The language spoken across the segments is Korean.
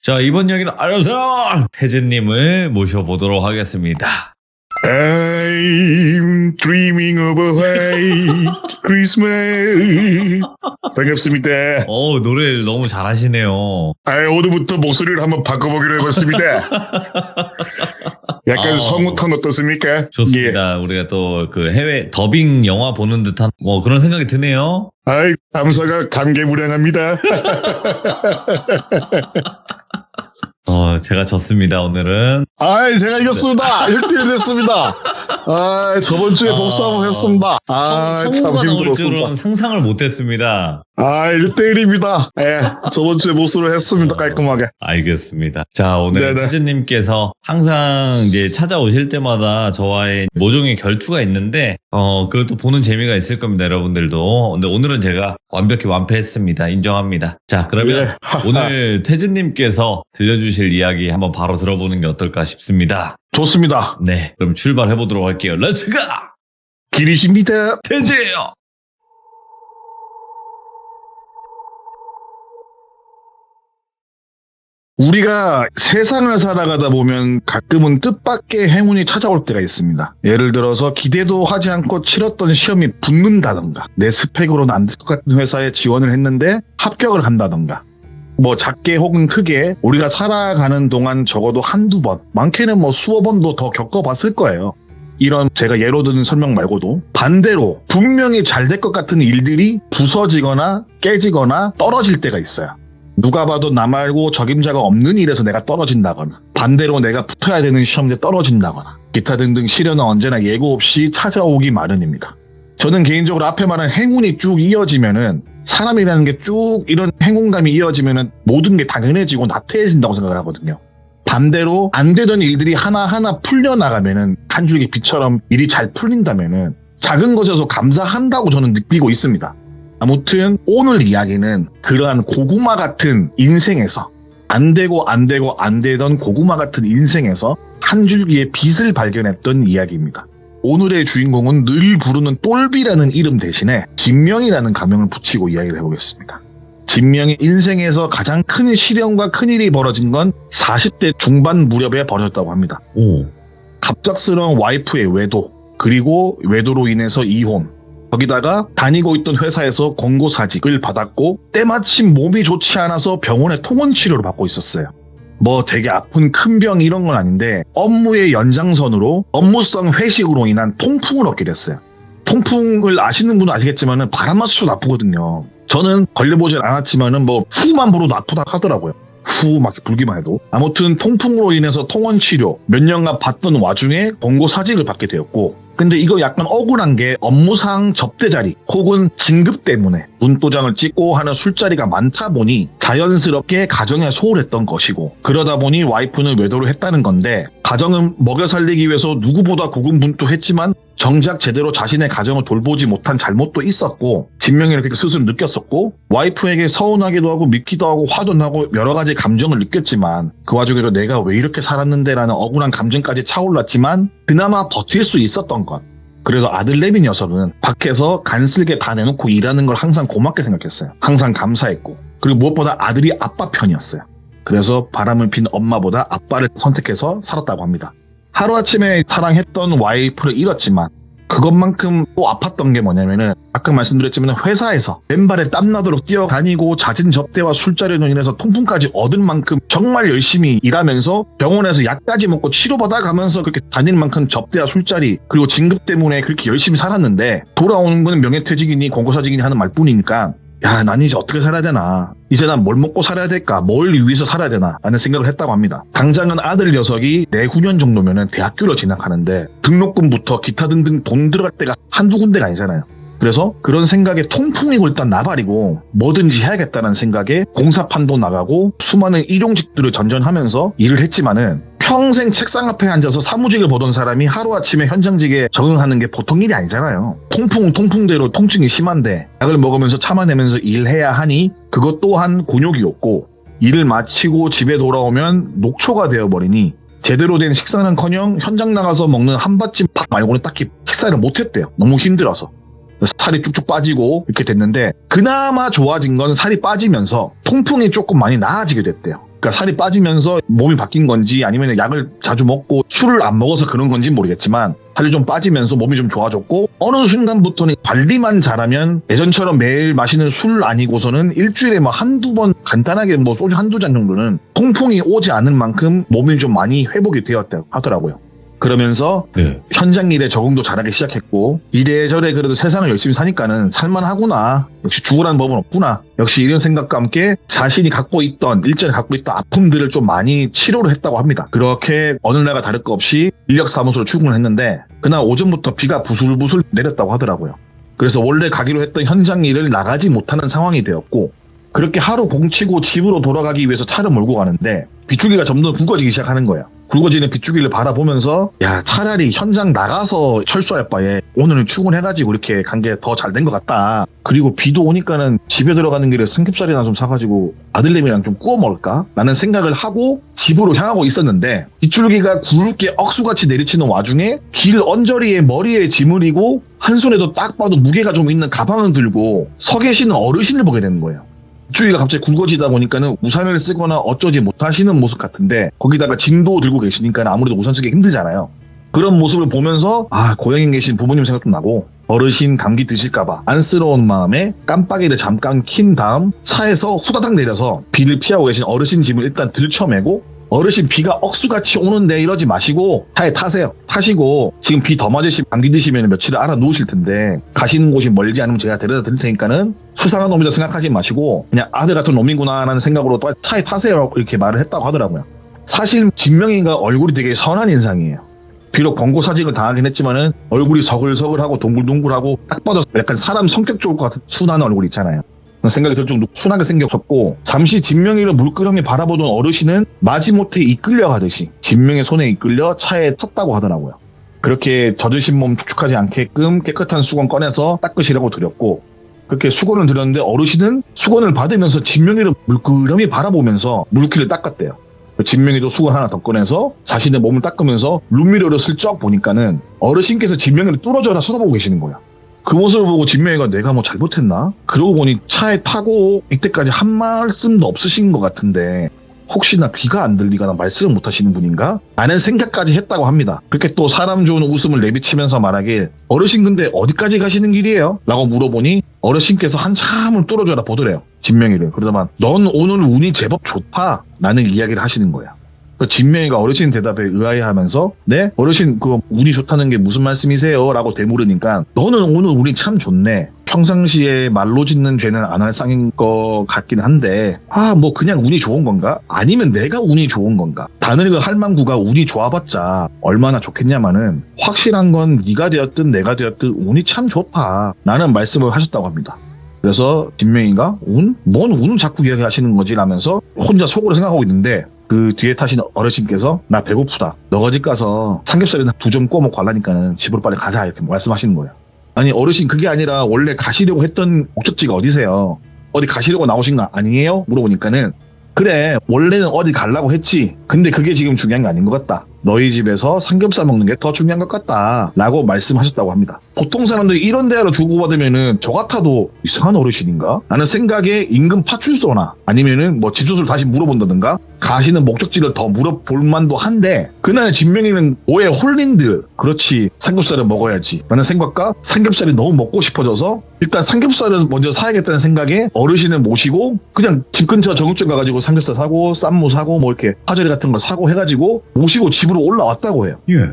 자, 이번 이야기는 알아서 태진님을 모셔보도록 하겠습니다. I'm dreaming of a white Christmas. 반갑습니다. 노래를 너무 잘하시네요. 오늘부터 목소리를 한번 바꿔보기로 해봤습니다. 약간 성우톤 어떻습니까? 좋습니다. 우리가 또 그 해외 더빙 영화 보는 듯한 그런 생각이 드네요. 감사가 감개무량합니다. 제가 졌습니다, 오늘은. 제가 이겼습니다. 1대1 됐습니다. 저번 주에 복수 한번 했습니다. 참 성우가 나올 힘들었습니다. 줄은 상상을 못했습니다. 1대1입니다. 저번 주에 복수를 했습니다. 깔끔하게. 알겠습니다. 자, 오늘 네네. 태진님께서 항상 이제 찾아오실 때마다 저와의 모종의 결투가 있는데, 그것도 보는 재미가 있을 겁니다, 여러분들도. 근데 오늘은 제가 완벽히 완패했습니다. 인정합니다. 자, 그러면 오늘 태진님께서 들려주실 이야기 한번 바로 들어보는 게 어떨까 싶습니다. 좋습니다. 네, 그럼 출발해보도록 할게요. 렛츠고! 기리십니다. 태진이에요! 우리가 세상을 살아가다 보면 가끔은 뜻밖의 행운이 찾아올 때가 있습니다. 예를 들어서 기대도 하지 않고 치렀던 시험이 붙는다던가, 내 스펙으로는 안 될 것 같은 회사에 지원을 했는데 합격을 한다던가, 작게 혹은 크게 우리가 살아가는 동안 적어도 한두 번, 많게는 수어 번도 더 겪어봤을 거예요. 이런 제가 예로 드는 설명 말고도 반대로 분명히 잘 될 것 같은 일들이 부서지거나 깨지거나 떨어질 때가 있어요. 누가 봐도 나 말고 적임자가 없는 일에서 내가 떨어진다거나, 반대로 내가 붙어야 되는 시험에 떨어진다거나, 기타 등등 시련은 언제나 예고 없이 찾아오기 마련입니다. 저는 개인적으로 앞에 말한 행운이 쭉 이어지면은, 사람이라는 게 쭉 이런 행운감이 이어지면은 모든 게 당연해지고 나태해진다고 생각을 하거든요. 반대로 안 되던 일들이 하나하나 풀려나가면은, 한 줄기 빛처럼 일이 잘 풀린다면은 작은 것에서 감사한다고 저는 느끼고 있습니다. 아무튼 오늘 이야기는 그러한 고구마 같은 인생에서, 안 되던 고구마 같은 인생에서 한 줄기의 빛을 발견했던 이야기입니다. 오늘의 주인공은 늘 부르는 똘비라는 이름 대신에 진명이라는 가명을 붙이고 이야기를 해보겠습니다. 진명의 인생에서 가장 큰 시련과 큰일이 벌어진 건 40대 중반 무렵에 벌어졌다고 합니다. 갑작스러운 와이프의 외도, 그리고 외도로 인해서 이혼, 거기다가 다니고 있던 회사에서 권고사직을 받았고 때마침 몸이 좋지 않아서 병원에 통원치료를 받고 있었어요. 되게 아픈 큰 병 이런 건 아닌데 업무의 연장선으로 업무성 회식으로 인한 통풍을 얻게 됐어요. 통풍을 아시는 분은 아시겠지만은 바람만 스쳐도 아프거든요. 저는 걸려보진 않았지만은 후만 불어도 아프다 하더라고요. 후 막 불기만 해도. 아무튼 통풍으로 인해서 통원치료 몇 년간 받던 와중에 권고사직을 받게 되었고, 근데 이거 약간 억울한 게 업무상 접대자리 혹은 진급 때문에 눈도장을 찍고 하는 술자리가 많다 보니 자연스럽게 가정에 소홀했던 것이고, 그러다 보니 와이프는 외도를 했다는 건데, 가정은 먹여 살리기 위해서 누구보다 고군분투했지만 정작 제대로 자신의 가정을 돌보지 못한 잘못도 있었고, 진명이는 그렇게 스스로 느꼈었고, 와이프에게 서운하기도 하고 밉기도 하고 화도 나고 여러 가지 감정을 느꼈지만, 그 와중에도 내가 왜 이렇게 살았는데 라는 억울한 감정까지 차올랐지만 그나마 버틸 수 있었던 것. 그래서 아들내미 녀석은 밖에서 간슬게 다 내놓고 일하는 걸 항상 고맙게 생각했어요. 항상 감사했고, 그리고 무엇보다 아들이 아빠 편이었어요. 그래서 바람을 핀 엄마보다 아빠를 선택해서 살았다고 합니다. 하루아침에 사랑했던 와이프를 잃었지만 그것만큼 또 아팠던 게 뭐냐면은, 아까 말씀드렸지만 회사에서 맨발에 땀나도록 뛰어다니고 잦은 접대와 술자리로 인해서 통풍까지 얻은 만큼 정말 열심히 일하면서 병원에서 약까지 먹고 치료받아가면서 그렇게 다닐 만큼 접대와 술자리 그리고 진급 때문에 그렇게 열심히 살았는데, 돌아오는 건 명예퇴직이니 권고사직이니 하는 말뿐이니까, 난 이제 어떻게 살아야 되나, 이제 난 뭘 먹고 살아야 될까, 뭘 위해서 살아야 되나 라는 생각을 했다고 합니다. 당장은 아들 녀석이 내후년 정도면은 대학교로 진학하는데 등록금부터 기타 등등 돈 들어갈 때가 한두 군데가 아니잖아요. 그래서 그런 생각에 통풍이고 일단 나발이고 뭐든지 해야겠다는 생각에 공사판도 나가고 수많은 일용직들을 전전하면서 일을 했지만은, 평생 책상 앞에 앉아서 사무직을 보던 사람이 하루아침에 현장직에 적응하는 게 보통 일이 아니잖아요. 통풍은 통풍대로 통증이 심한데 약을 먹으면서 참아내면서 일해야 하니 그것 또한 곤욕이었고, 일을 마치고 집에 돌아오면 녹초가 되어버리니 제대로 된 식사는커녕 현장 나가서 먹는 한밭집 밥 말고는 딱히 식사를 못했대요. 너무 힘들어서. 살이 쭉쭉 빠지고 이렇게 됐는데, 그나마 좋아진 건 살이 빠지면서 통풍이 조금 많이 나아지게 됐대요. 그러니까 살이 빠지면서 몸이 바뀐 건지 아니면 약을 자주 먹고 술을 안 먹어서 그런 건지 모르겠지만 살이 좀 빠지면서 몸이 좀 좋아졌고 어느 순간부터는 관리만 잘하면 예전처럼 매일 마시는 술 아니고서는 일주일에 뭐 한두 번 간단하게 뭐 소주 한두 잔 정도는 통풍이 오지 않을 만큼 몸이 좀 많이 회복이 되었다고 하더라고요. 그러면서 네. 현장 일에 적응도 잘하기 시작했고 이래저래 그래도 세상을 열심히 사니까는 살만하구나. 역시 죽으라는 법은 없구나. 역시 이런 생각과 함께 자신이 갖고 있던 일전에 갖고 있던 아픔들을 좀 많이 치료를 했다고 합니다. 그렇게 어느 날과 다를 것 없이 인력사무소로 출근을 했는데 그날 오전부터 비가 부슬부슬 내렸다고 하더라고요. 그래서 원래 가기로 했던 현장 일을 나가지 못하는 상황이 되었고 그렇게 하루 봉치고 집으로 돌아가기 위해서 차를 몰고 가는데 빗줄기가 점점 굵어지기 시작하는 거예요. 굵어지는 빗줄기를 바라보면서 야 차라리 현장 나가서 철수할 바에 오늘은 출근해가지고 이렇게 간 게 더 잘 된 것 같다. 그리고 비도 오니까는 집에 들어가는 길에 삼겹살이나 좀 사가지고 아들내미랑 좀 구워 먹을까? 라는 생각을 하고 집으로 향하고 있었는데 빗줄기가 굵게 억수같이 내리치는 와중에 길 언저리에 머리에 짐을 이고 한 손에도 딱 봐도 무게가 좀 있는 가방을 들고 서 계시는 어르신을 보게 되는 거예요. 빗줄기가 갑자기 굵어지다 보니까는 우산을 쓰거나 어쩌지 못하시는 모습 같은데 거기다가 짐도 들고 계시니까 아무래도 우산 쓰기 힘들잖아요. 그런 모습을 보면서 고향에 계신 부모님 생각도 나고 어르신 감기 드실까봐 안쓰러운 마음에 깜빡이를 잠깐 킨 다음 차에서 후다닥 내려서 비를 피하고 계신 어르신 짐을 일단 들쳐매고 어르신 비가 억수같이 오는데 이러지 마시고 차에 타세요. 타시고 지금 비 더 맞으시면 감기 드시면 며칠을 알아 누우실 텐데 가시는 곳이 멀지 않으면 제가 데려다 드릴 테니까는 수상한 놈이다 생각하지 마시고 그냥 아들 같은 놈이구나 라는 생각으로 차에 타세요 이렇게 말을 했다고 하더라고요. 사실 진명이가 얼굴이 되게 선한 인상이에요. 비록 권고 사직을 당하긴 했지만은 얼굴이 서글서글하고 동글동글하고 딱 봐도 약간 사람 성격 좋을 것 같은 순한 얼굴 있잖아요. 생각이 들 정도로 순하게 생겼었고 잠시 진명이를 물끄러미 바라보던 어르신은 마지못해 이끌려가듯이 진명의 손에 이끌려 차에 탔다고 하더라고요. 그렇게 젖으신 몸 축축하지 않게끔 깨끗한 수건 꺼내서 닦으시라고 드렸고 그렇게 수건을 드렸는데 어르신은 수건을 받으면서 진명이를 물끄러미 바라보면서 물기를 닦았대요. 진명이도 수건 하나 더 꺼내서 자신의 몸을 닦으면서 룸미러를 슬쩍 보니까는 어르신께서 진명이를 뚫어져라 쳐다보고 계시는 거야. 그 모습을 보고 진명이가 내가 뭐 잘못했나? 그러고 보니 차에 타고 이때까지 한 말씀도 없으신 것 같은데 혹시나 귀가 안 들리거나 말씀을 못 하시는 분인가? 라는 생각까지 했다고 합니다. 그렇게 또 사람 좋은 웃음을 내비치면서 말하길 어르신 근데 어디까지 가시는 길이에요? 라고 물어보니 어르신께서 한참을 뚫어줘라 보더래요. 진명이를. 그러다만 넌 오늘 운이 제법 좋다 라는 이야기를 하시는 거야. 진명이가 어르신 대답에 의아해하면서 네? 어르신 그 운이 좋다는 게 무슨 말씀이세요? 라고 되물으니까 너는 오늘 운이 참 좋네. 평상시에 말로 짓는 죄는 안 할 쌍인 것 같긴 한데 뭐 그냥 운이 좋은 건가? 아니면 내가 운이 좋은 건가? 다늘그 할망구가 운이 좋아봤자 얼마나 좋겠냐마는 확실한 건 네가 되었든 내가 되었든 운이 참 좋다 라는 말씀을 하셨다고 합니다. 그래서 진명이가 운? 뭔 운을 자꾸 이야기하시는 거지? 라면서 혼자 속으로 생각하고 있는데 그 뒤에 타신 어르신께서 나 배고프다. 너가 집 가서 삼겹살이나 2점 구워 먹고 가려니까는 집으로 빨리 가자 이렇게 말씀하시는 거예요. 아니 어르신 그게 아니라 원래 가시려고 했던 목적지가 어디세요? 어디 가시려고 나오신 거 아니에요? 물어보니까는 그래 원래는 어디 가려고 했지. 근데 그게 지금 중요한 게 아닌 것 같다. 너희 집에서 삼겹살 먹는 게 더 중요한 것 같다 라고 말씀하셨다고 합니다. 보통 사람들이 이런 대화를 주고받으면은 저 같아도 이상한 어르신인가? 라는 생각에 인근 파출소나 아니면은 뭐 집 주소를 다시 물어본다든가 가시는 목적지를 더 물어볼 만도 한데 그날 진명이는 오해 홀린 듯 그렇지 삼겹살을 먹어야지 라는 생각과 삼겹살이 너무 먹고 싶어져서 일단 삼겹살을 먼저 사야겠다는 생각에 어르신을 모시고 그냥 집 근처 정육점 가가지고 삼겹살 사고 쌈무 사고 뭐 이렇게 파절이 같은 거 사고 해가지고 모시고 집으로 올라왔다고 해요. 예.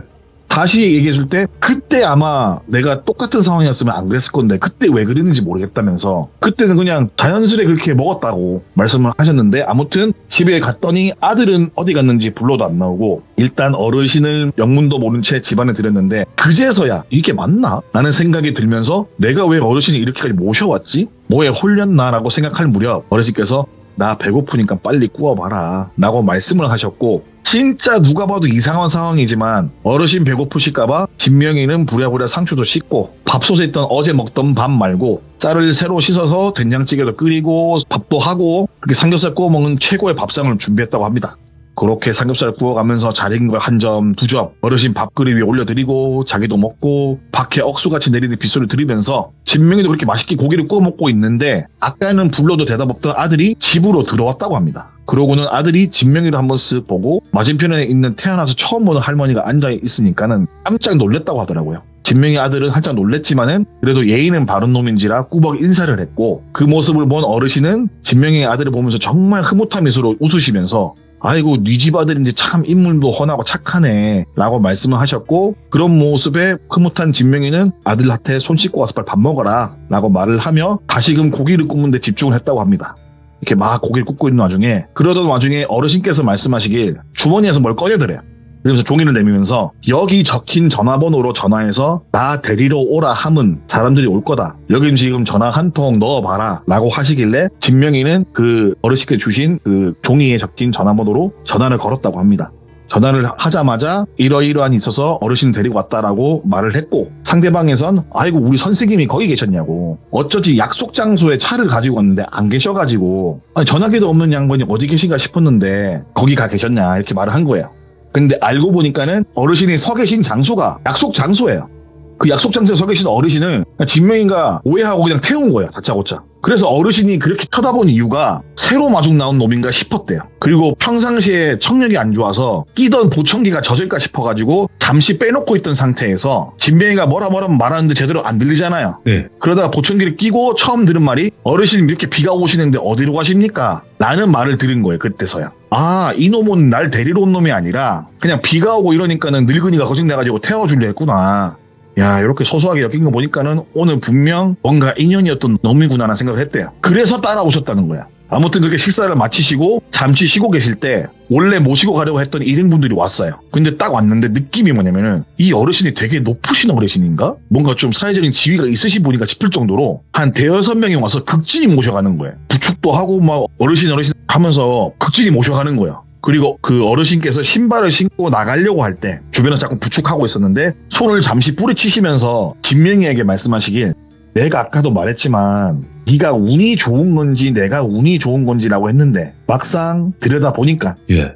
다시 얘기해줄 때 그때 아마 내가 똑같은 상황이었으면 안 그랬을 건데 그때 왜 그랬는지 모르겠다면서 그때는 그냥 자연스레 그렇게 먹었다고 말씀을 하셨는데 아무튼 집에 갔더니 아들은 어디 갔는지 불러도 안 나오고 일단 어르신을 영문도 모른 채 집안에 들였는데 그제서야 이게 맞나? 라는 생각이 들면서 내가 왜 어르신이 이렇게까지 모셔왔지? 뭐에 홀렸나? 라고 생각할 무렵 어르신께서 나 배고프니까 빨리 구워봐라 라고 말씀을 하셨고 진짜 누가 봐도 이상한 상황이지만 어르신 배고프실까봐 진명이는 부랴부랴 상추도 씻고 밥솥에 있던 어제 먹던 밥 말고 쌀을 새로 씻어서 된장찌개도 끓이고 밥도 하고 그렇게 삼겹살 구워 먹는 최고의 밥상을 준비했다고 합니다. 그렇게 삼겹살을 구워가면서 잘 익은 걸 한 점, 두 점, 어르신 밥그릇 위에 올려드리고 자기도 먹고 밖에 억수같이 내리는 빗소리를 들으면서 진명이도 그렇게 맛있게 고기를 구워 먹고 있는데 아까는 불러도 대답 없던 아들이 집으로 들어왔다고 합니다. 그러고는 아들이 진명이를 한번 쓱 보고 맞은편에 있는 태어나서 처음 보는 할머니가 앉아있으니까는 깜짝 놀랐다고 하더라고요. 진명이 아들은 살짝 놀랬지만은 그래도 예의는 바른 놈인지라 꾸벅 인사를 했고 그 모습을 본 어르신은 진명이의 아들을 보면서 정말 흐뭇한 미소로 웃으시면서 아이고 네 집 아들인지 참 인물도 훤하고 착하네 라고 말씀을 하셨고 그런 모습에 흐뭇한 진명이는 아들한테 손 씻고 와서 빨리 밥 먹어라 라고 말을 하며 다시금 고기를 굽는 데 집중을 했다고 합니다. 이렇게 막 고기를 굽고 있는 와중에 그러던 와중에 어르신께서 말씀하시길 주머니에서 뭘 꺼내더래요. 그러면서 종이를 내밀면서 여기 적힌 전화번호로 전화해서 나 데리러 오라 함은 사람들이 올 거다. 여긴 지금 전화 한 통 넣어봐라 라고 하시길래 진명이는 그 어르신께 주신 그 종이에 적힌 전화번호로 전화를 걸었다고 합니다. 전화를 하자마자 이러이러한 있어서 어르신 데리고 왔다라고 말을 했고 상대방에선 아이고 우리 선생님이 거기 계셨냐고 어쩌지 약속 장소에 차를 가지고 왔는데 안 계셔가지고 아니, 전화기도 없는 양반이 어디 계신가 싶었는데 거기 가 계셨냐 이렇게 말을 한 거예요. 근데 알고 보니까는 어르신이 서 계신 장소가 약속 장소예요. 그 약속 장소에 서 계신 어르신을 진명이가 오해하고 그냥 태운 거예요. 다짜고짜. 그래서 어르신이 그렇게 쳐다본 이유가 새로 마중 나온 놈인가 싶었대요. 그리고 평상시에 청력이 안 좋아서 끼던 보청기가 젖을까 싶어가지고 잠시 빼놓고 있던 상태에서 진명이가 뭐라 말하는데 제대로 안 들리잖아요. 네. 그러다가 보청기를 끼고 처음 들은 말이 어르신이 이렇게 비가 오시는데 어디로 가십니까? 라는 말을 들은 거예요. 그때서야. 아, 이놈은 날 데리러 온 놈이 아니라 그냥 비가 오고 이러니까는 늙은이가 거짓내가지고 태워주려 했구나. 야, 이렇게 소소하게 엮인 거 보니까는 오늘 분명 뭔가 인연이었던 놈이구나라는 생각을 했대요. 그래서 따라오셨다는 거야. 아무튼 그렇게 식사를 마치시고 잠시 쉬고 계실 때 원래 모시고 가려고 했던 일행분들이 왔어요. 근데 딱 왔는데 느낌이 뭐냐면은 이 어르신이 되게 높으신 어르신인가? 뭔가 좀 사회적인 지위가 있으신 분인가 싶을 정도로 한 대여섯 명이 와서 극진히 모셔가는 거예요. 부축도 하고 막 어르신 하면서 극진히 모셔가는 거예요. 그리고 그 어르신께서 신발을 신고 나가려고 할 때 주변에서 자꾸 부축하고 있었는데 손을 잠시 뿌리치시면서 진명이에게 말씀하시길 내가 아까도 말했지만 네가 운이 좋은 건지 내가 운이 좋은 건지라고 했는데 막상 들여다보니까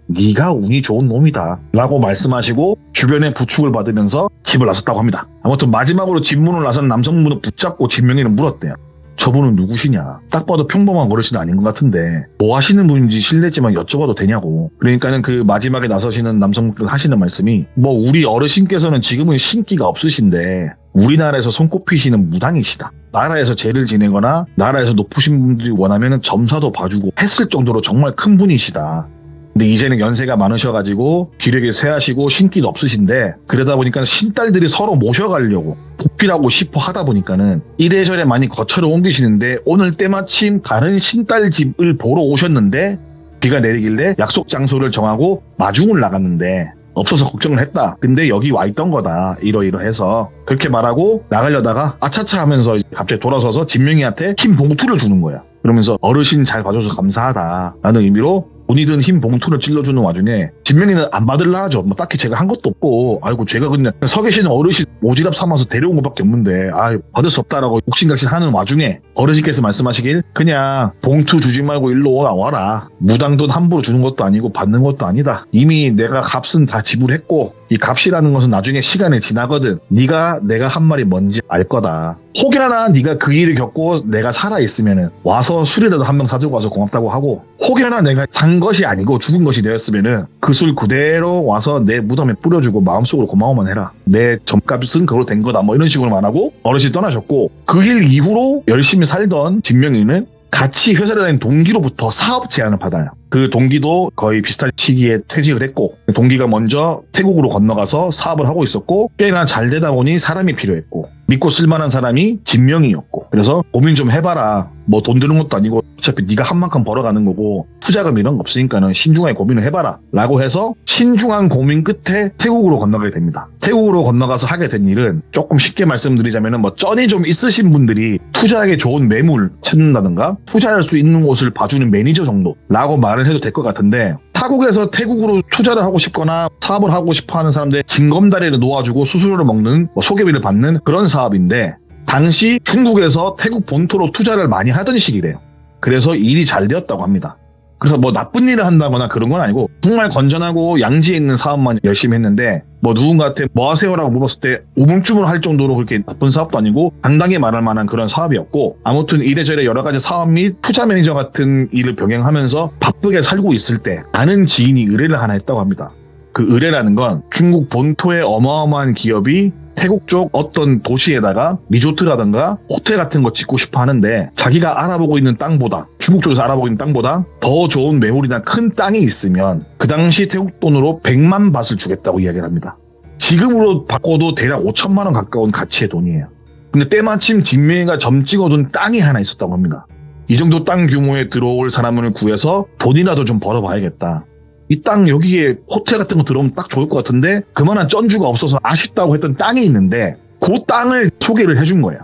네가 운이 좋은 놈이다 라고 말씀하시고 주변에 부축을 받으면서 집을 나섰다고 합니다. 아무튼 마지막으로 집 문을 나선 남성분을 붙잡고 진명이는 물었대요. 저분은 누구시냐? 딱 봐도 평범한 어르신 아닌 것 같은데 뭐 하시는 분인지 실례지만 여쭤봐도 되냐고. 그러니까는 그 마지막에 나서시는 남성분 하시는 말씀이 뭐 우리 어르신께서는 지금은 신기가 없으신데 우리나라에서 손꼽히시는 무당이시다. 나라에서 제를 지내거나 나라에서 높으신 분들이 원하면 점사도 봐주고 했을 정도로 정말 큰 분이시다. 근데 이제는 연세가 많으셔가지고 기력이 쇠하시고 신기도 없으신데 그러다 보니까 신딸들이 서로 모셔가려고 보필하고 싶어 하다 보니까는 이래저래 많이 거처를 옮기시는데 오늘 때마침 다른 신딸 집을 보러 오셨는데 비가 내리길래 약속 장소를 정하고 마중을 나갔는데 없어서 걱정을 했다. 근데 여기 와 있던 거다. 이러이러해서 그렇게 말하고 나가려다가 아차차 하면서 갑자기 돌아서서 진명이한테 흰 봉투를 주는 거야. 그러면서 어르신 잘 봐줘서 감사하다 라는 의미로 돈이 든 흰 봉투를 찔러주는 와중에 진명이는 안 받을라 하죠. 뭐 딱히 제가 한 것도 없고 아이고 제가 그냥 서 계시는 어르신 오지랖 삼아서 데려온 것밖에 없는데 받을 수 없다라고 옥신각신 하는 와중에 어르신께서 말씀하시길 그냥 봉투 주지 말고 일로 와라. 무당돈 함부로 주는 것도 아니고 받는 것도 아니다. 이미 내가 값은 다 지불했고 이 값이라는 것은 나중에 시간이 지나거든. 네가 내가 한 말이 뭔지 알 거다. 혹여나 네가 그 일을 겪고 내가 살아있으면은 와서 술이라도 한 병 사들고 와서 고맙다고 하고 혹여나 내가 산 것이 아니고 죽은 것이 되었으면은 그 술 그대로 와서 내 무덤에 뿌려주고 마음속으로 고마워만 해라. 내 점값은 그걸로 된 거다. 뭐 이런 식으로 말하고 어르신이 떠나셨고 그 일 이후로 열심히 살던 진명이는 같이 회사를 다닌 동기로부터 사업 제안을 받아요. 그 동기도 거의 비슷한 시기에 퇴직을 했고 동기가 먼저 태국으로 건너가서 사업을 하고 있었고 꽤나 잘 되다 보니 사람이 필요했고 믿고 쓸만한 사람이 진명이었고 그래서 고민 좀 해봐라. 뭐 돈 드는 것도 아니고 어차피 네가 한 만큼 벌어가는 거고 투자금 이런 거 없으니까는 신중하게 고민을 해봐라 라고 해서 신중한 고민 끝에 태국으로 건너가게 됩니다. 태국으로 건너가서 하게 된 일은 조금 쉽게 말씀드리자면 뭐 쩐이 좀 있으신 분들이 투자하기 좋은 매물 찾는다든가 투자할 수 있는 곳을 봐주는 매니저 정도 라고 말을 해도 될 것 같은데 타국에서 태국으로 투자를 하고 싶거나 사업을 하고 싶어하는 사람들 징검다리를 놓아주고 수수료를 먹는 소개비를 받는 그런 사업인데 당시 중국에서 태국 본토로 투자를 많이 하던 시기래요. 그래서 일이 잘 되었다고 합니다. 그래서 뭐 나쁜 일을 한다거나 그런 건 아니고 정말 건전하고 양지에 있는 사업만 열심히 했는데 뭐 누군가한테 뭐 하세요라고 물었을 때 우물쭈물 할 정도로 그렇게 나쁜 사업도 아니고 당당히 말할 만한 그런 사업이었고 아무튼 이래저래 여러 가지 사업 및 투자 매니저 같은 일을 병행하면서 바쁘게 살고 있을 때 아는 지인이 의뢰를 하나 했다고 합니다. 그 의뢰라는 건 중국 본토의 어마어마한 기업이 태국 쪽 어떤 도시에다가 리조트라든가 호텔 같은 거 짓고 싶어 하는데 자기가 알아보고 있는 땅보다 중국 쪽에서 알아보고 있는 땅보다 더 좋은 매물이나 큰 땅이 있으면 그 당시 태국 돈으로 100만 밭을 주겠다고 이야기를 합니다. 지금으로 바꿔도 대략 5천만 원 가까운 가치의 돈이에요. 근데 때마침 진명이가 점 찍어둔 땅이 하나 있었다고 합니다. 이 정도 땅 규모에 들어올 사람을 구해서 돈이라도 좀 벌어봐야겠다. 이 땅 여기에 호텔 같은 거 들어오면 딱 좋을 것 같은데 그만한 쩐주가 없어서 아쉽다고 했던 땅이 있는데 그 땅을 소개를 해준 거예요.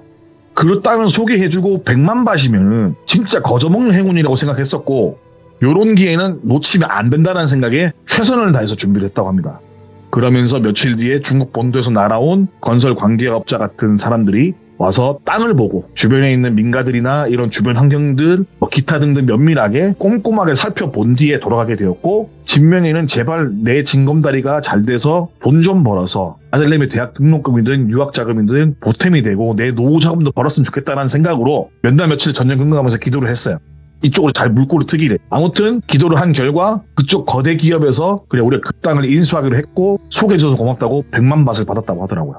그 땅을 소개해주고 100만 밭이면은 진짜 거저먹는 행운이라고 생각했었고 요런 기회는 놓치면 안 된다는 생각에 최선을 다해서 준비를 했다고 합니다. 그러면서 며칠 뒤에 중국 본토에서 날아온 건설 관계업자 같은 사람들이 와서 땅을 보고 주변에 있는 민가들이나 이런 주변 환경들 기타 등등 면밀하게 꼼꼼하게 살펴본 뒤에 돌아가게 되었고 진명이는 제발 내 징검다리가 잘 돼서 돈 좀 벌어서 아들내미 대학 등록금이든 유학자금이든 보탬이 되고 내 노후자금도 벌었으면 좋겠다는 생각으로 몇 날 며칠 전전긍긍하면서 기도를 했어요. 이쪽으로 잘 물꼬를 트기래. 아무튼 기도를 한 결과 그쪽 거대 기업에서 그래 우리가 그 땅을 인수하기로 했고 소개해줘서 고맙다고 100만 밭을 받았다고 하더라고요.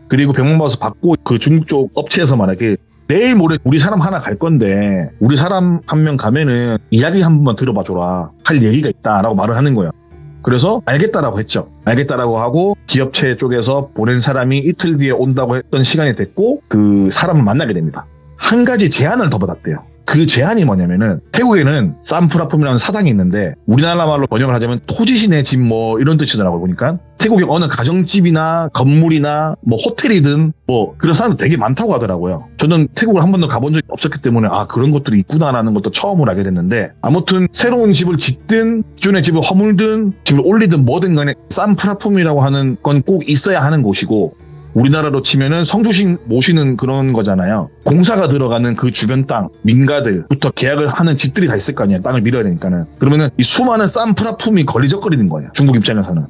그리고 100만 밭을 받고 그 중국 쪽 업체에서 말하기 내일 모레 우리 사람 하나 갈 건데 우리 사람 한 명 가면은 이야기 한 번만 들어봐줘라 할 얘기가 있다라고 말을 하는 거예요. 그래서 알겠다라고 했죠. 알겠다라고 하고 기업체 쪽에서 보낸 사람이 이틀 뒤에 온다고 했던 시간이 됐고 그 사람을 만나게 됩니다. 한 가지 제안을 더 받았대요. 그 제안이 뭐냐면은 태국에는 쌈프라품이라는 사당이 있는데 우리나라 말로 번역을 하자면 토지신의 집 뭐 이런 뜻이더라고요. 보니까 태국에 어느 가정집이나 건물이나 뭐 호텔이든 뭐 그런 사람들 되게 많다고 하더라고요. 저는 태국을 한 번도 가본 적이 없었기 때문에 아 그런 것들이 있구나라는 것도 처음으로 알게 됐는데 아무튼 새로운 집을 짓든 기존의 집을 허물든 집을 올리든 뭐든 간에 쌈프라품이라고 하는 건 꼭 있어야 하는 곳이고 우리나라로 치면은 성주신 모시는 그런 거잖아요. 공사가 들어가는 그 주변 땅, 민가들부터 계약을 하는 집들이 다 있을 거 아니에요. 땅을 밀어야 되니까는. 그러면은 이 수많은 쌈프라품이 걸리적거리는 거예요. 중국 입장에서는.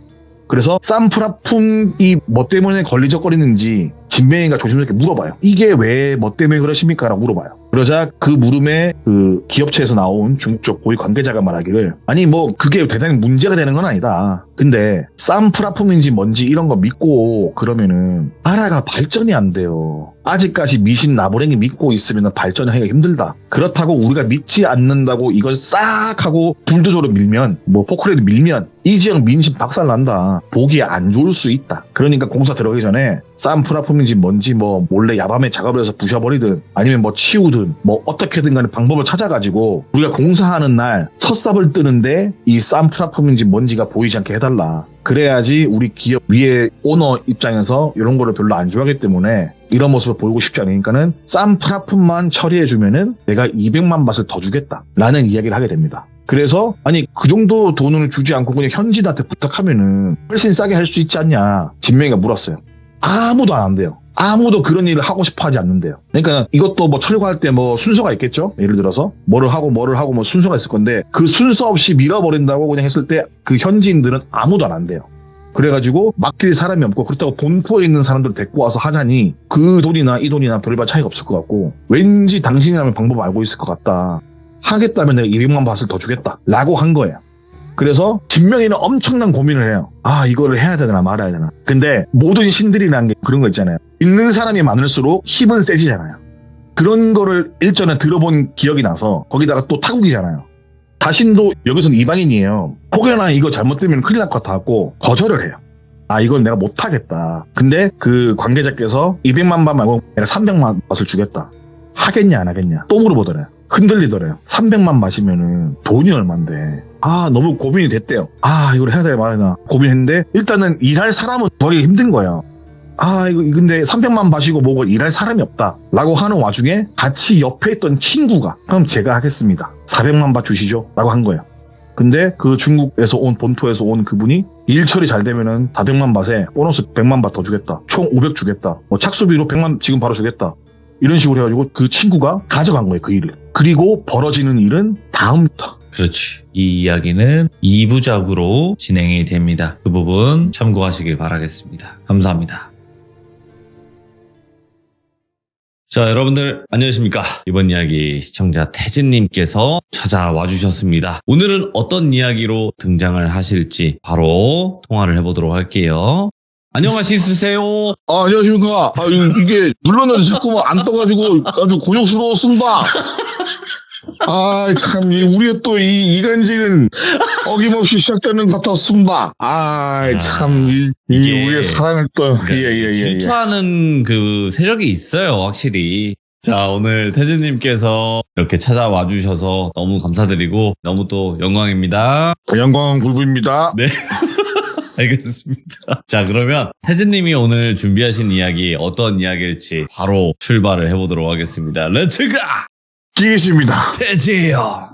그래서 쌈프라품이 뭐 때문에 걸리적거리는지 진명이가 조심스럽게 물어봐요. 이게 왜 뭐 때문에 그러십니까? 라고 물어봐요. 그러자 그 물음에 그 기업체에서 나온 중국 쪽 고위 관계자가 말하기를 아니 뭐 그게 대단히 문제가 되는 건 아니다. 근데 쌈프라품인지 뭔지 이런 거 믿고 그러면은 나라가 발전이 안 돼요. 아직까지 미신 나부랭이 믿고 있으면 발전하기가 힘들다. 그렇다고 우리가 믿지 않는다고 이걸 싹 하고 불도저로 밀면 뭐 포크레드 밀면 이 지역 민심 박살난다. 보기에 안 좋을 수 있다. 그러니까 공사 들어가기 전에 쌈프라품인지 뭔지 뭐 몰래 야밤에 작업을 해서 부셔버리든 아니면 뭐 치우든 뭐 어떻게든 간에 방법을 찾아가지고 우리가 공사하는 날 첫삽을 뜨는데 이 쌈프라품인지 뭔지가 보이지 않게 해달라. 그래야지 우리 기업 위에 오너 입장에서 이런 거를 별로 안 좋아하기 때문에 이런 모습을 보이고 싶지 않으니까는 쌈프라품만 처리해주면은 내가 200만 밭을 더 주겠다 라는 이야기를 하게 됩니다. 그래서 아니 그 정도 돈을 주지 않고 그냥 현지인한테 부탁하면은 훨씬 싸게 할 수 있지 않냐 진명이가 물었어요. 아무도 안 한대요. 아무도 그런 일을 하고 싶어 하지 않는데요. 그러니까 이것도 뭐 철거할 때 뭐 순서가 있겠죠? 예를 들어서 뭐를 하고 뭐 순서가 있을 건데 그 순서 없이 밀어버린다고 그냥 했을 때 그 현지인들은 아무도 안 한대요. 그래가지고 맡길 사람이 없고 그렇다고 본토에 있는 사람들 데리고 와서 하자니 그 돈이나 이 돈이나 별반 차이가 없을 것 같고 왠지 당신이라면 방법 알고 있을 것 같다. 하겠다면 내가 200만 밭을 더 주겠다 라고 한 거예요. 그래서 진명이는 엄청난 고민을 해요. 아 이거를 해야 되나 말아야 되나. 근데 모든 신들이라는 게 그런 거 있잖아요. 믿는 사람이 많을수록 힘은 세지잖아요. 그런 거를 일전에 들어본 기억이 나서 거기다가 또 타국이잖아요. 자신도 여기서는 이방인이에요. 혹여나 이거 잘못되면 큰일 날 것 같아갖고 거절을 해요. 아 이건 내가 못하겠다. 근데 그 관계자께서 200만 밭 말고 내가 300만 밭을 주겠다. 하겠냐 안 하겠냐 또 물어보더래요. 흔들리더래요. 300만 밭이면은 돈이 얼만데. 아 너무 고민이 됐대요. 아 이걸 해야 되나 말아야 되나 고민했는데 일단은 일할 사람은 구하기 힘든 거예요. 아 이거 근데 300만 밭이고 뭐고 일할 사람이 없다 라고 하는 와중에 같이 옆에 있던 친구가 그럼 제가 하겠습니다. 400만 밭 주시죠 라고 한 거예요. 근데 그 중국에서 온 본토에서 온 그분이 일 처리 잘 되면은 400만 밭에 보너스 100만 밭 더 주겠다. 총 500 주겠다. 뭐 착수비로 100만 지금 바로 주겠다. 이런 식으로 해가지고 그 친구가 가져간 거예요 그 일을. 그리고 벌어지는 일은 다음부터 그렇지. 이 이야기는 2부작으로 진행이 됩니다. 그 부분 참고하시길 바라겠습니다. 감사합니다. 자, 여러분들 안녕하십니까. 이번 이야기 시청자 태진님께서 찾아와 주셨습니다. 오늘은 어떤 이야기로 등장을 하실지 바로 통화를 해보도록 할게요. 안녕하시세요. 안녕하십니까. 이게 눌렀는데 자꾸만 안 떠가지고 아주 곤욕스러웠습니다. 참, 우리의 또 이 이간질은 어김없이 시작되는 것 같았습니다. 참, 이게 우리의 사랑을 또, 질투하는 그 세력이 있어요, 확실히. 자, 오늘 태진님께서 이렇게 찾아와 주셔서 너무 감사드리고 너무 또 영광입니다. 영광 불부입니다. 네. 알겠습니다. 자, 그러면 태진님이 오늘 준비하신 이야기 어떤 이야기일지 바로 출발을 해보도록 하겠습니다. 렛츠고! 끼겠습니다. 태지요.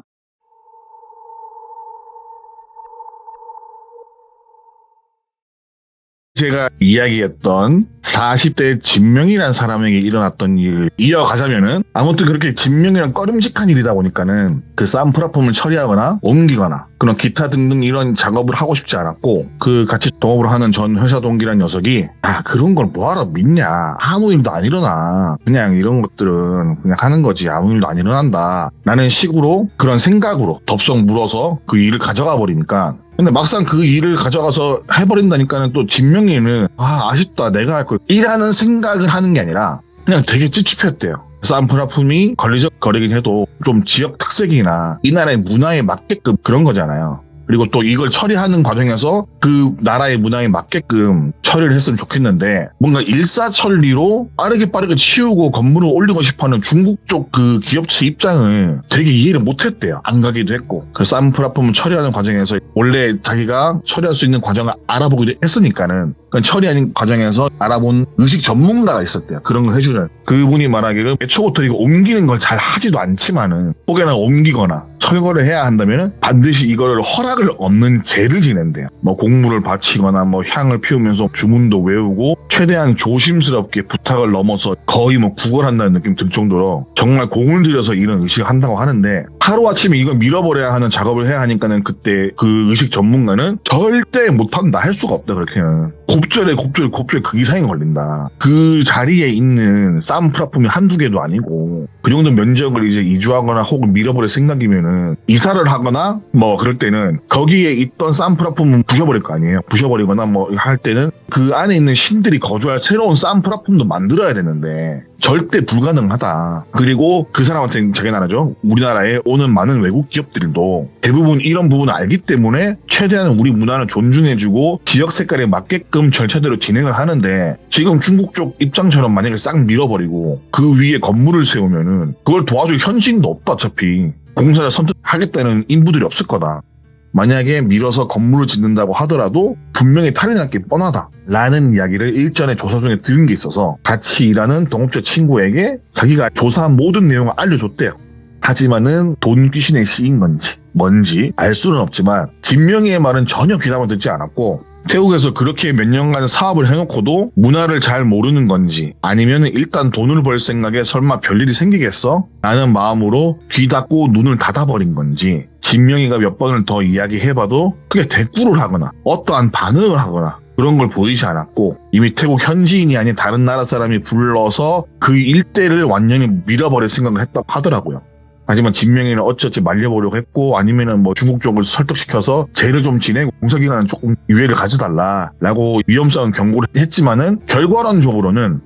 제가 이야기했던 40대 진명이라는 사람에게 일어났던 일을 이어가자면은, 아무튼 그렇게 진명이란 꺼림직한 일이다 보니까는 그 쌈프라폼을 처리하거나 옮기거나 그런 기타 등등 이런 작업을 하고 싶지 않았고, 그 같이 동업을 하는 전 회사 동기란 녀석이 그런 걸 뭐하러 믿냐, 아무 일도 안 일어나, 그냥 이런 것들은 그냥 하는 거지, 아무 일도 안 일어난다 라는 식으로, 그런 생각으로 덥석 물어서 그 일을 가져가 버리니까, 근데 막상 그 일을 가져가서 해버린다니까는 또 진명이는 아쉽다, 내가 할 걸 이라는 생각을 하는 게 아니라 그냥 되게 찝찝했대요. 쌈프라품이 걸리적거리긴 해도 좀 지역 특색이나 이 나라의 문화에 맞게끔 그런 거잖아요. 그리고 또 이걸 처리하는 과정에서 그 나라의 문화에 맞게끔 처리를 했으면 좋겠는데, 뭔가 일사천리로 빠르게 치우고 건물을 올리고 싶어하는 중국 쪽 그 기업체 입장을 되게 이해를 못했대요. 안 가기도 했고. 그래서 쌈프라품을 처리하는 과정에서 원래 자기가 처리할 수 있는 과정을 알아보기도 했으니까는, 그 처리하는 과정에서 알아본 의식 전문가가 있었대요. 그런 걸 해주는. 그분이 말하기를 애초부터 이거 옮기는 걸 잘 하지도 않지만은 혹여나 옮기거나 철거를 해야 한다면은 반드시 이거를 허락을 얻는 제를 지낸대요. 뭐 곡물을 바치거나 뭐 향을 피우면서 주문도 외우고 최대한 조심스럽게 부탁을 넘어서 거의 뭐 구걸한다는 느낌 들 정도로 정말 공을 들여서 이런 의식을 한다고 하는데, 하루아침에 이거 밀어버려야 하는 작업을 해야 하니까는 그때 그 의식 전문가는 절대 못한다, 할 수가 없다, 그렇게는. 곱절에 그 이상이 걸린다. 그 자리에 있는 쌈프라품이 한두 개도 아니고 그 정도 면적을 이제 이주하거나 혹은 밀어버릴 생각이면은 이사를 하거나 뭐 그럴 때는 거기에 있던 쌈프라품은 부셔버릴 거 아니에요. 부셔버리거나 뭐 할 때는 그 안에 있는 신들이 거주할 새로운 쌈프라품도 만들어야 되는데 절대 불가능하다. 그리고 그 사람한테는 자기 나라죠. 우리나라에 오는 많은 외국 기업들도 대부분 이런 부분을 알기 때문에 최대한 우리 문화를 존중해주고 지역 색깔에 맞게끔 절차대로 진행을 하는데, 지금 중국 쪽 입장처럼 만약에 싹 밀어버리고 그 위에 건물을 세우면은 그걸 도와줄 현지인도 없다. 어차피 공사를 선택하겠다는 인부들이 없을 거다. 만약에 밀어서 건물을 짓는다고 하더라도 분명히 탈이 날 게 뻔하다 라는 이야기를 일전에 조사 중에 들은 게 있어서 같이 일하는 동업자 친구에게 자기가 조사한 모든 내용을 알려줬대요. 하지만은 돈 귀신의 시인 건지 뭔지 알 수는 없지만 진명이의 말은 전혀 귀담아 듣지 않았고, 태국에서 그렇게 몇 년간 사업을 해놓고도 문화를 잘 모르는 건지, 아니면 일단 돈을 벌 생각에 설마 별일이 생기겠어? 라는 마음으로 귀 닫고 눈을 닫아버린 건지, 진명이가 몇 번을 더 이야기해봐도 그게 대꾸를 하거나 어떠한 반응을 하거나 그런 걸 보이지 않았고, 이미 태국 현지인이 아닌 다른 나라 사람이 불러서 그 일대를 완전히 밀어버릴 생각을 했다고 하더라고요. 하지만 진명이는 어찌어찌 말려보려고 했고, 아니면은 뭐 중국 쪽을 설득시켜서 죄를 좀 지내고 공사기간은 조금 유예를 가져달라라고 위험성은 경고를 했지만은 결과론적으로는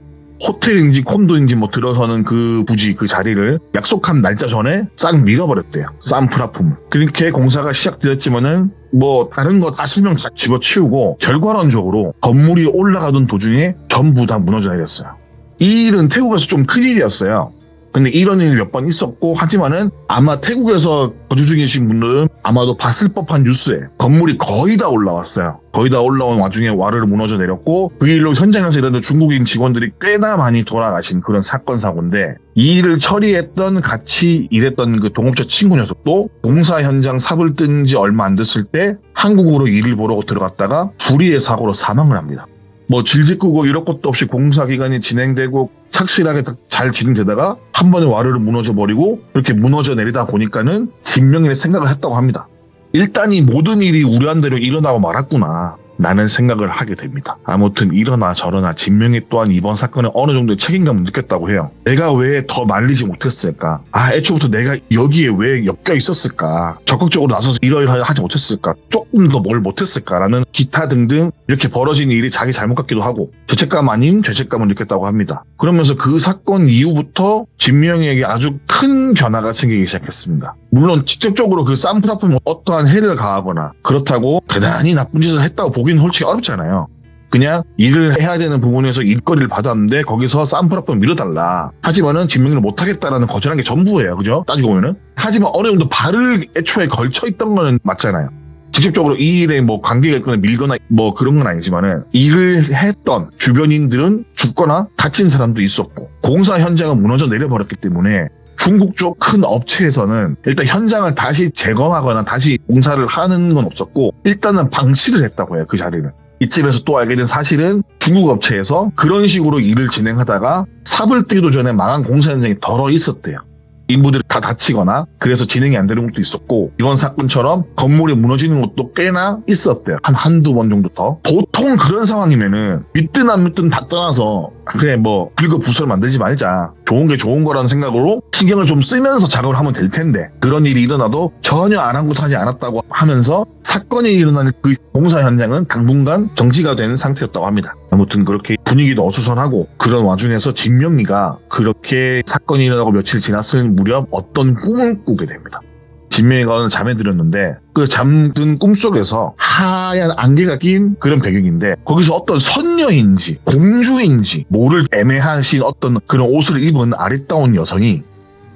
호텔인지 콘도인지 뭐 들어서는 그 부지 그 자리를 약속한 날짜 전에 싹 밀어버렸대요. 쌈프라품을. 그렇게 공사가 시작되었지만은 뭐 다른 거 다 설명 다 집어치우고 결과론적으로 건물이 올라가던 도중에 전부 다 무너져 내렸어요. 이 일은 태국에서 좀 큰 일이었어요. 근데 이런 일이 몇 번 있었고, 하지만은 아마 태국에서 거주 중이신 분들은 아마도 봤을 법한 뉴스에 건물이 거의 다 올라왔어요. 거의 다 올라온 와중에 와르르 무너져 내렸고, 그 일로 현장에서 일하는 중국인 직원들이 꽤나 많이 돌아가신 그런 사건 사고인데, 이 일을 처리했던 같이 일했던 그 동업자 친구 녀석도 공사 현장 삽을 뜬 지 얼마 안 됐을 때 한국으로 일을 보러 들어갔다가 불의의 사고로 사망을 합니다. 뭐 질질 끄고 이럴 것도 없이 공사 기간이 진행되고 착실하게 잘 진행되다가 한 번에 와르르 무너져버리고 그렇게 무너져 내리다 보니까는 진명이의 생각을 했다고 합니다. 일단 이 모든 일이 우려한 대로 일어나고 말았구나 라는 생각을 하게 됩니다. 아무튼 이러나 저러나 진명이 또한 이번 사건에 어느 정도의 책임감을 느꼈다고 해요. 내가 왜 더 말리지 못했을까? 애초부터 내가 여기에 왜 엮여 있었을까? 적극적으로 나서서 이러이러하지 못했을까? 조금 더 뭘 못했을까라는 기타 등등 이렇게 벌어진 일이 자기 잘못 같기도 하고 죄책감 아닌 죄책감을 느꼈다고 합니다. 그러면서 그 사건 이후부터 진명이에게 아주 큰 변화가 생기기 시작했습니다. 물론 직접적으로 그 쌈프라품에 어떠한 해를 가하거나 그렇다고 대단히 나쁜 짓을 했다고 보기는 솔직히 어렵잖아요. 그냥 일을 해야 되는 부분에서 일거리를 받았는데 거기서 쌈프라품 밀어달라. 하지만은 진명이를 못하겠다라는 거절한 게 전부예요. 그죠? 따지고 보면은. 하지만 어느 정도 발을 애초에 걸쳐있던 거는 맞잖아요. 직접적으로 이 일에 뭐 관계가 있거나 밀거나 뭐 그런 건 아니지만은 일을 했던 주변인들은 죽거나 다친 사람도 있었고 공사 현장은 무너져 내려버렸기 때문에 중국 쪽 큰 업체에서는 일단 현장을 다시 재건하거나 다시 공사를 하는 건 없었고 일단은 방치를 했다고 해요. 그 자리는. 이쯤에서 또 알게 된 사실은 중국 업체에서 그런 식으로 일을 진행하다가 삽을 뜨기도 전에 망한 공사 현장이 덜어 있었대요. 인부들이 다 다치거나 그래서 진행이 안 되는 것도 있었고 이번 사건처럼 건물이 무너지는 것도 꽤나 있었대요. 한두 번 정도 더. 보통 그런 상황이면은 믿든 안 믿든 다 떠나서 그래 뭐 긁어부설 만들지 말자. 좋은 게 좋은 거라는 생각으로 신경을 좀 쓰면서 작업을 하면 될 텐데 그런 일이 일어나도 전혀 아랑곳하지 않았다고 하면서 사건이 일어나는 그 공사 현장은 당분간 정지가 되는 상태였다고 합니다. 아무튼 그렇게 분위기도 어수선하고 그런 와중에서 진명이가 그렇게 사건이 일어나고 며칠 지났을 무렵 어떤 꿈을 꾸게 됩니다. 진명이가 오늘 잠에 들었는데 그 잠든 꿈속에서 하얀 안개가 낀 그런 배경인데 거기서 어떤 선녀인지 공주인지 모를 애매하신 어떤 그런 옷을 입은 아리따운 여성이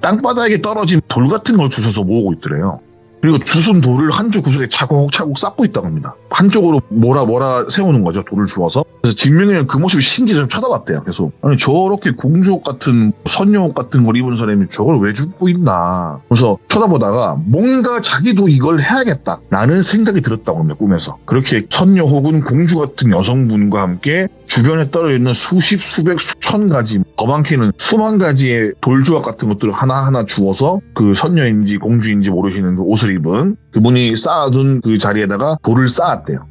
땅바닥에 떨어진 돌 같은 걸 주워서 모으고 있더래요. 그리고 주순 돌을 한쪽 구석에 차곡차곡 쌓고 있다고 합니다. 한쪽으로 뭐라 세우는 거죠. 돌을 주워서. 그래서 진명이는 그 모습이 신기해서 쳐다봤대요. 계속. 아니 저렇게 공주옷 같은 선녀옷 같은 걸 입은 사람이 저걸 왜 주고 있나. 그래서 쳐다보다가 뭔가 자기도 이걸 해야겠다 라는 생각이 들었다고 합니다. 꿈에서. 그렇게 선녀 혹은 공주 같은 여성분과 함께 주변에 떨어있는 수십, 수백, 수천 가지 더 많게는 수만 가지의 돌조각 같은 것들을 하나하나 주워서 그 선녀인지 공주인지 모르시는 그 옷을 입은 그분이 쌓아둔 그 자리에다가 돌을 쌓았대요.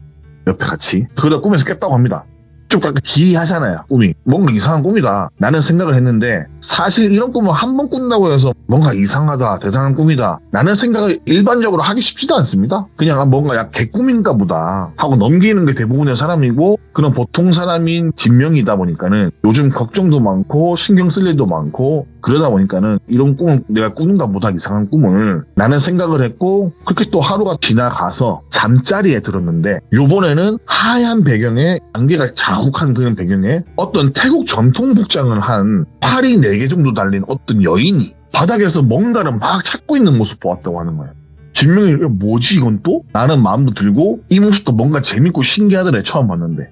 옆에 같이. 그러다 꿈에서 깼다고 합니다. 좀 약간 기이하잖아요. 꿈이. 뭔가 이상한 꿈이다. 라는 생각을 했는데 사실 이런 꿈을 한 번 꾼다고 해서 뭔가 이상하다. 대단한 꿈이다. 라는 생각을 일반적으로 하기 쉽지도 않습니다. 그냥 뭔가 약 개꿈인가 보다 하고 넘기는 게 대부분의 사람이고 그런 보통 사람인 진명이다 보니까는 요즘 걱정도 많고 신경 쓸 일도 많고 그러다 보니까는 이런 꿈을 내가 꾸는가 보다 이상한 꿈을 라는 생각을 했고 그렇게 또 하루가 지나가서 잠자리에 들었는데 요번에는 하얀 배경에 안개가 자욱한 그런 배경에 어떤 태국 전통 복장을 한 팔이 4개 정도 달린 어떤 여인이 바닥에서 뭔가를 막 찾고 있는 모습 보았다고 하는 거예요. 진명이 뭐지 이건 또? 라는 마음도 들고 이 모습도 뭔가 재밌고 신기하더래 처음 봤는데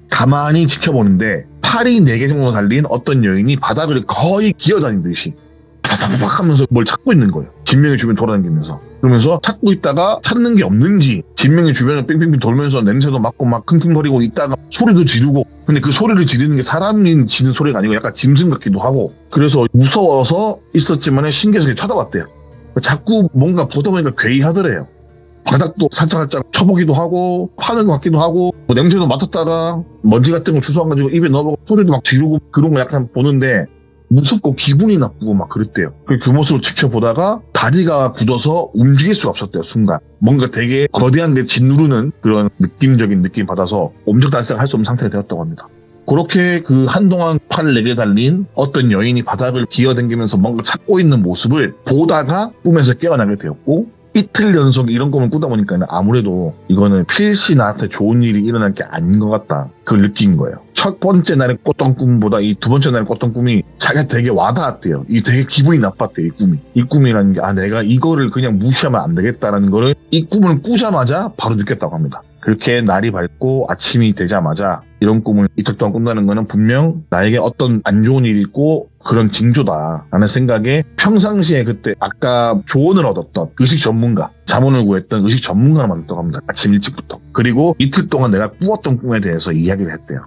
가만히 지켜보는데 팔이 4개 정도 달린 어떤 여인이 바닥을 거의 기어다니듯이 팍팍팍 하면서 뭘 찾고 있는 거예요. 진명이 주변 돌아다니면서. 그러면서 찾고 있다가 찾는 게 없는지 진명이 주변을 뺑뺑뺑 돌면서 냄새도 맡고 막 킁킁거리고 있다가 소리도 지르고 근데 그 소리를 지르는 게 사람이 지르는 소리가 아니고 약간 짐승 같기도 하고 그래서 무서워서 있었지만 신기해서 쳐다봤대요. 자꾸 뭔가 보다 보니까 괴이하더래요. 바닥도 살짝 쳐보기도 하고 파는 것 같기도 하고 뭐 냄새도 맡았다가 먼지 같은 거 주워가지고 입에 넣어보고 소리도 막 지르고 그런 거 약간 보는데 무섭고 기분이 나쁘고 막 그랬대요. 그 모습을 지켜보다가 다리가 굳어서 움직일 수가 없었대요. 순간 뭔가 되게 거대한 게 짓누르는 그런 느낌적인 느낌 받아서 옴짝달싹 할 수 없는 상태가 되었다고 합니다. 그렇게 그 한동안 팔 4개 달린 어떤 여인이 바닥을 기어다니면서 뭔가 찾고 있는 모습을 보다가 꿈에서 깨어나게 되었고 이틀 연속 이런 꿈을 꾸다 보니까 아무래도 이거는 필시 나한테 좋은 일이 일어날 게 아닌 것 같다. 그걸 느낀 거예요. 첫 번째 날에 꿨던 꿈보다 이 두 번째 날에 꿨던 꿈이 자기가 되게 와닿았대요. 이 되게 기분이 나빴대요. 이 꿈이. 이 꿈이라는 게 내가 이거를 그냥 무시하면 안 되겠다라는 거를 이 꿈을 꾸자마자 바로 느꼈다고 합니다. 그렇게 날이 밝고 아침이 되자마자 이런 꿈을 이틀 동안 꾼다는 거는 분명 나에게 어떤 안 좋은 일이 있고 그런 징조다 라는 생각에 평상시에 그때 아까 조언을 얻었던 의식 전문가, 자문을 구했던 의식 전문가를 만났다고 합니다. 아침 일찍부터. 그리고 이틀 동안 내가 꾸었던 꿈에 대해서 이야기를 했대요.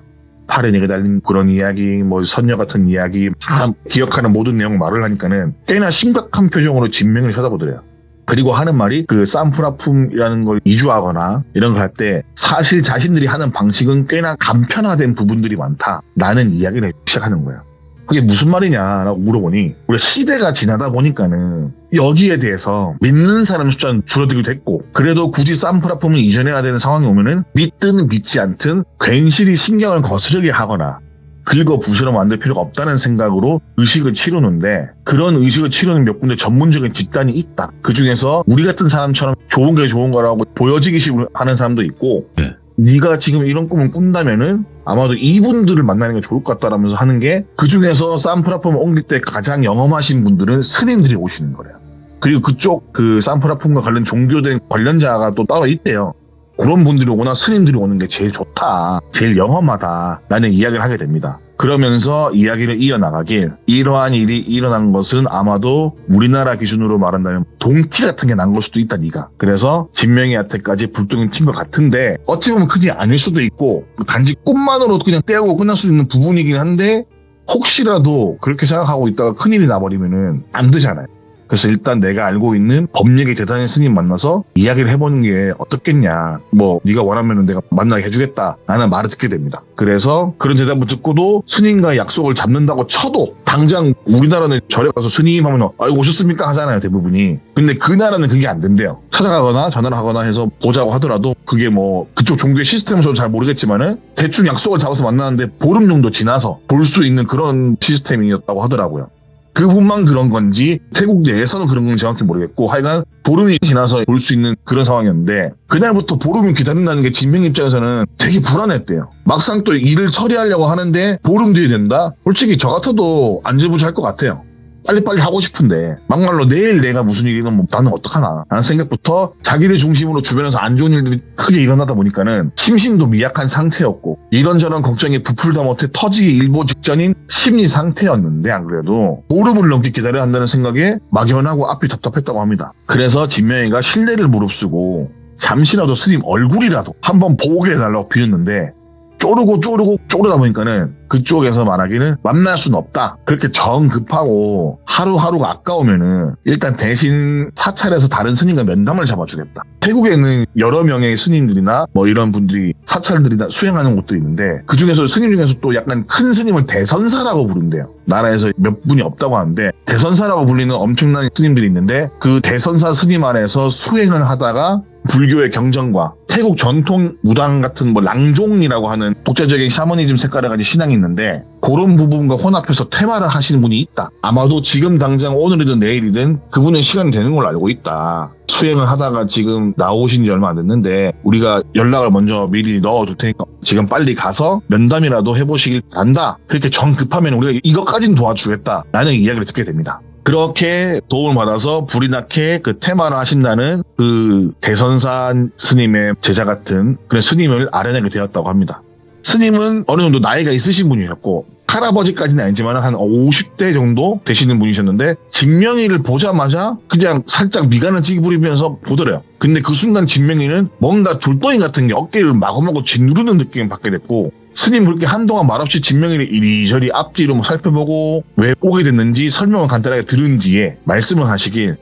팔에 달린 그런 이야기, 뭐 선녀 같은 이야기, 다 기억하는 모든 내용 말을 하니까는 꽤나 심각한 표정으로 진명을 쳐다보더래요. 그리고 하는 말이 그 쌈프라품이라는 걸 이주하거나 이런 거 할 때 사실 자신들이 하는 방식은 꽤나 간편화된 부분들이 많다라는 이야기를 시작하는 거예요. 그게 무슨 말이냐라고 물어보니 우리 시대가 지나다 보니까는 여기에 대해서 믿는 사람 숫자는 줄어들기도 했고 그래도 굳이 쌈프라품을 이전해야 되는 상황이 오면은 믿든 믿지 않든 괜시리 신경을 거스르게 하거나 긁어 부스러 만들 필요가 없다는 생각으로 의식을 치르는데 그런 의식을 치르는 몇 군데 전문적인 집단이 있다. 그중에서 우리 같은 사람처럼 좋은 게 좋은 거라고 보여지기식으로 하는 사람도 있고 네. 네가 지금 이런 꿈을 꾼다면은 아마도 이분들을 만나는 게 좋을 것 같다라면서 하는 게 그중에서 쌈프라품을 옮길 때 가장 영험하신 분들은 스님들이 오시는 거래요. 그리고 그쪽 그 쌈프라품과 관련 종교된 관련자가 또 따로 있대요. 그런 분들이 오거나 스님들이 오는 게 제일 좋다, 제일 영험하다 라는 이야기를 하게 됩니다. 그러면서 이야기를 이어나가길 이러한 일이 일어난 것은 아마도 우리나라 기준으로 말한다면 동티 같은 게 난 걸 수도 있다 네가. 그래서 진명이한테까지 불똥이 튄 것 같은데 어찌 보면 그게 아닐 수도 있고 단지 꿈만으로 그냥 떼고 끝날 수 있는 부분이긴 한데 혹시라도 그렇게 생각하고 있다가 큰일이 나버리면은 안 되잖아요. 그래서 일단 내가 알고 있는 법력이 대단한 스님 만나서 이야기를 해보는 게 어떻겠냐. 뭐 네가 원하면 내가 만나게 해주겠다 라는 말을 듣게 됩니다. 그래서 그런 대답을 듣고도 스님과 약속을 잡는다고 쳐도 당장 우리나라는 절에 가서 스님 하면 아이고 오셨습니까 하잖아요 대부분이. 근데 그 나라는 그게 안 된대요. 찾아가거나 전화를 하거나 해서 보자고 하더라도 그게 뭐 그쪽 종교의 시스템은 저도 잘 모르겠지만은 대충 약속을 잡아서 만나는데 보름 정도 지나서 볼 수 있는 그런 시스템이었다고 하더라고요. 그분만 그런 건지 태국 내에서는 그런 건지 정확히 모르겠고 하여간 보름이 지나서 볼 수 있는 그런 상황이었는데 그날부터 보름을 기다린다는 게 진명 입장에서는 되게 불안했대요. 막상 또 일을 처리하려고 하는데 보름 뒤에 된다? 솔직히 저 같아도 안절부절할 것 같아요. 빨리빨리 하고 싶은데 막말로 내일 내가 무슨 일이면 뭐 나는 어떡하나 라는 생각부터 자기를 중심으로 주변에서 안 좋은 일들이 크게 일어나다 보니까는 심신도 미약한 상태였고 이런저런 걱정이 부풀다 못해 터지기 일보 직전인 심리 상태였는데 안 그래도 보름을 넘게 기다려야 한다는 생각에 막연하고 앞이 답답했다고 합니다. 그래서 진명이가 신뢰를 무릅쓰고 잠시라도 스님 얼굴이라도 한번 보게 해달라고 빌었는데 쪼르다 보니까는 그쪽에서 말하기는 만날 수는 없다. 그렇게 정급하고 하루하루가 아까우면은 일단 대신 사찰에서 다른 스님과 면담을 잡아주겠다. 태국에는 여러 명의 스님들이나 뭐 이런 분들이 사찰들이나 수행하는 곳도 있는데 그중에서 스님 중에서 또 약간 큰 스님을 대선사라고 부른대요. 나라에서 몇 분이 없다고 하는데 대선사라고 불리는 엄청난 스님들이 있는데 그 대선사 스님 안에서 수행을 하다가 불교의 경전과 태국 전통 무당 같은 뭐 랑종이라고 하는 독자적인 샤머니즘 색깔을 가진 신앙이 있는데 그런 부분과 혼합해서 테마를 하시는 분이 있다. 아마도 지금 당장 오늘이든 내일이든 그분은 시간이 되는 걸로 알고 있다. 수행을 하다가 지금 나오신 지 얼마 안 됐는데 우리가 연락을 먼저 미리 넣어둘 테니까 지금 빨리 가서 면담이라도 해보시길 바란다. 그렇게 정급하면 우리가 이것까지는 도와주겠다 라는 이야기를 듣게 됩니다. 그렇게 도움을 받아서 불이 나게 그 테마를 하신다는 그 대선사 스님의 제자 같은 그런 스님을 아련하게 되었다고 합니다. 스님은 어느 정도 나이가 있으신 분이셨고 할아버지까지는 아니지만 한 50대 정도 되시는 분이셨는데 진명이를 보자마자 그냥 살짝 미간을 찌부리면서 보더래요. 근데 그 순간 진명이는 뭔가 돌덩이 같은 게 어깨를 마구마구 짓누르는 느낌을 받게 됐고 스님 그렇게 한동안 말없이 진명이를 이리저리 앞뒤로 살펴보고 왜 오게 됐는지 설명을 간단하게 들은 뒤에 말씀을 하시길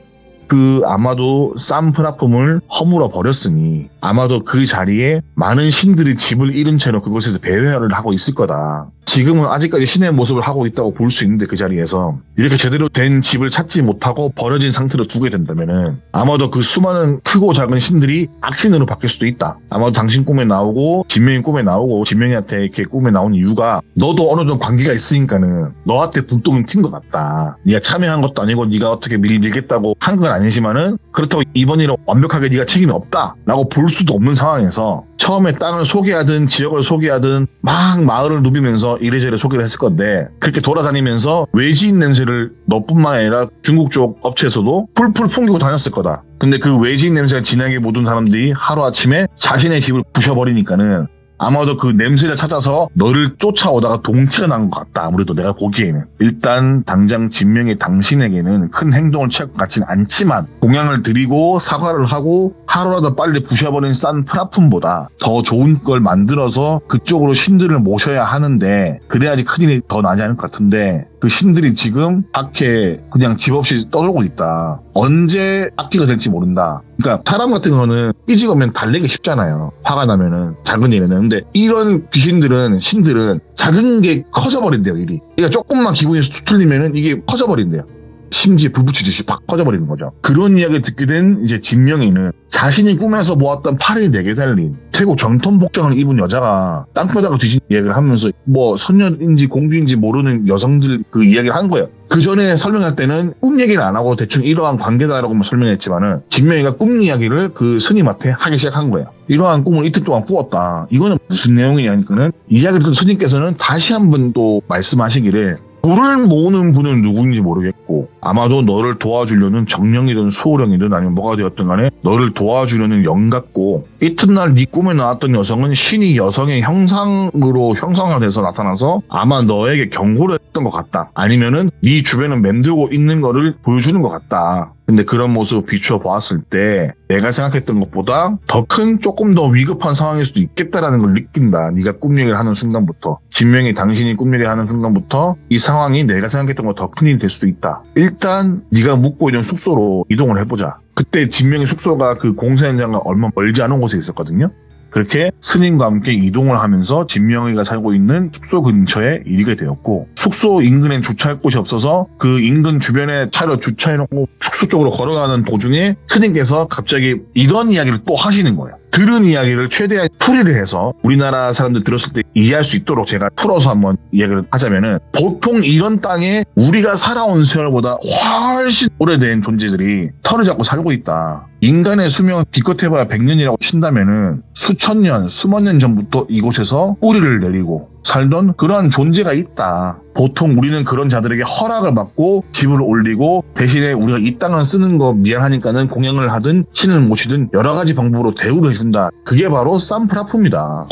아마도 쌈프라품을 허물어 버렸으니 아마도 그 자리에 많은 신들이 집을 잃은 채로 그곳에서 배회를 하고 있을 거다. 지금은 아직까지 신의 모습을 하고 있다고 볼 수 있는데 그 자리에서 이렇게 제대로 된 집을 찾지 못하고 버려진 상태로 두게 된다면은 아마도 그 수많은 크고 작은 신들이 악신으로 바뀔 수도 있다. 아마도 당신 꿈에 나오고 진명이 꿈에 나오고 진명이한테 이렇게 꿈에 나온 이유가 너도 어느 정도 관계가 있으니까는 너한테 불똥이 튄 것 같다. 네가 참여한 것도 아니고 네가 어떻게 밀겠다고 한 건 아니지만은 그렇다고 이번 일은 완벽하게 네가 책임이 없다라고 볼 수도 없는 상황에서 처음에 땅을 소개하든 지역을 소개하든 막 마을을 누비면서 이래저래 소개를 했을 건데 그렇게 돌아다니면서 외지인 냄새를 너뿐만 아니라 중국 쪽 업체에서도 풀풀 풍기고 다녔을 거다. 근데 그 외지인 냄새가 진하게 묻은 사람들이 하루아침에 자신의 집을 부셔버리니까는 아마도 그 냄새를 찾아서 너를 쫓아오다가 동치가 난 것 같다. 아무래도 내가 보기에는. 일단 당장 진명이 당신에게는 큰 행동을 취할 것 같지는 않지만 공양을 드리고 사과를 하고 하루라도 빨리 부셔버린 산 프라품보다 더 좋은 걸 만들어서 그쪽으로 신들을 모셔야 하는데 그래야지 큰일이 더 나지 않을 것 같은데 그 신들이 지금 밖에 그냥 집 없이 떠돌고 있다. 언제 악기가 될지 모른다. 그러니까 사람 같은 거는 삐지거면 달래기 쉽잖아요. 화가 나면은 작은 일에는. 근데 이런 귀신들은 신들은 작은 게 커져버린대요. 일이. 그러니까 조금만 기분이 틀리면은 이게 커져버린대요. 심지어 불 붙이듯이 팍 퍼져버리는 거죠. 그런 이야기를 듣게 된 이제 진명이는 자신이 꿈에서 모았던 팔이 4개 달린 태국 정통 복장을 입은 여자가 땅바닥을 뒤진 이야기를 하면서 뭐 선녀인지 공주인지 모르는 여성들 그 이야기를 한 거예요. 그 전에 설명할 때는 꿈 얘기를 안 하고 대충 이러한 관계다라고만 설명했지만은 진명이가 꿈 이야기를 그 스님한테 하기 시작한 거예요. 이러한 꿈을 이틀 동안 꾸었다. 이거는 무슨 내용이냐니까는 이야기를 듣는 스님께서는 다시 한번 또 말씀하시기를 불을 모으는 분은 누구인지 모르겠고 아마도 너를 도와주려는 정령이든 수호령이든 아니면 뭐가 되었든 간에 너를 도와주려는 영 같고 이튿날 네 꿈에 나왔던 여성은 신이 여성의 형상으로 형상화돼서 나타나서 아마 너에게 경고를 했던 것 같다. 아니면은 네 주변에 맴돌고 있는 거를 보여주는 것 같다. 근데 그런 모습을 비추어 보았을 때 내가 생각했던 것보다 더 큰 조금 더 위급한 상황일 수도 있겠다라는 걸 느낀다. 네가 꿈 얘기를 하는 순간부터 진명이 당신이 꿈 얘기를 하는 순간부터 이 상황이 내가 생각했던 것 더 큰 일이 될 수도 있다. 일단 네가 묵고 있는 숙소로 이동을 해보자. 그때 진명의 숙소가 그 공사 현장과 얼마 멀지 않은 곳에 있었거든요. 그렇게 스님과 함께 이동을 하면서 진명이가 살고 있는 숙소 근처에 이르게 되었고 숙소 인근엔 주차할 곳이 없어서 그 인근 주변에 차를 주차해놓고 숙소 쪽으로 걸어가는 도중에 스님께서 갑자기 이런 이야기를 또 하시는 거예요. 들은 이야기를 최대한 풀이를 해서 우리나라 사람들 들었을 때 이해할 수 있도록 제가 풀어서 한번 이야기를 하자면은 보통 이런 땅에 우리가 살아온 세월보다 훨씬 오래된 존재들이 털을 잡고 살고 있다. 인간의 수명은 기껏해봐야 100년이라고 친다면은 수천 년, 수만 년 전부터 이곳에서 뿌리를 내리고 살던 그러한 존재가 있다. 보통 우리는 그런 자들에게 허락을 받고 집을 올리고 대신에 우리가 이 땅을 쓰는 거 미안하니까는 공양을 하든 신을 모시든 여러 가지 방법으로 대우를 해준다. 그게 바로 산프라프입니다.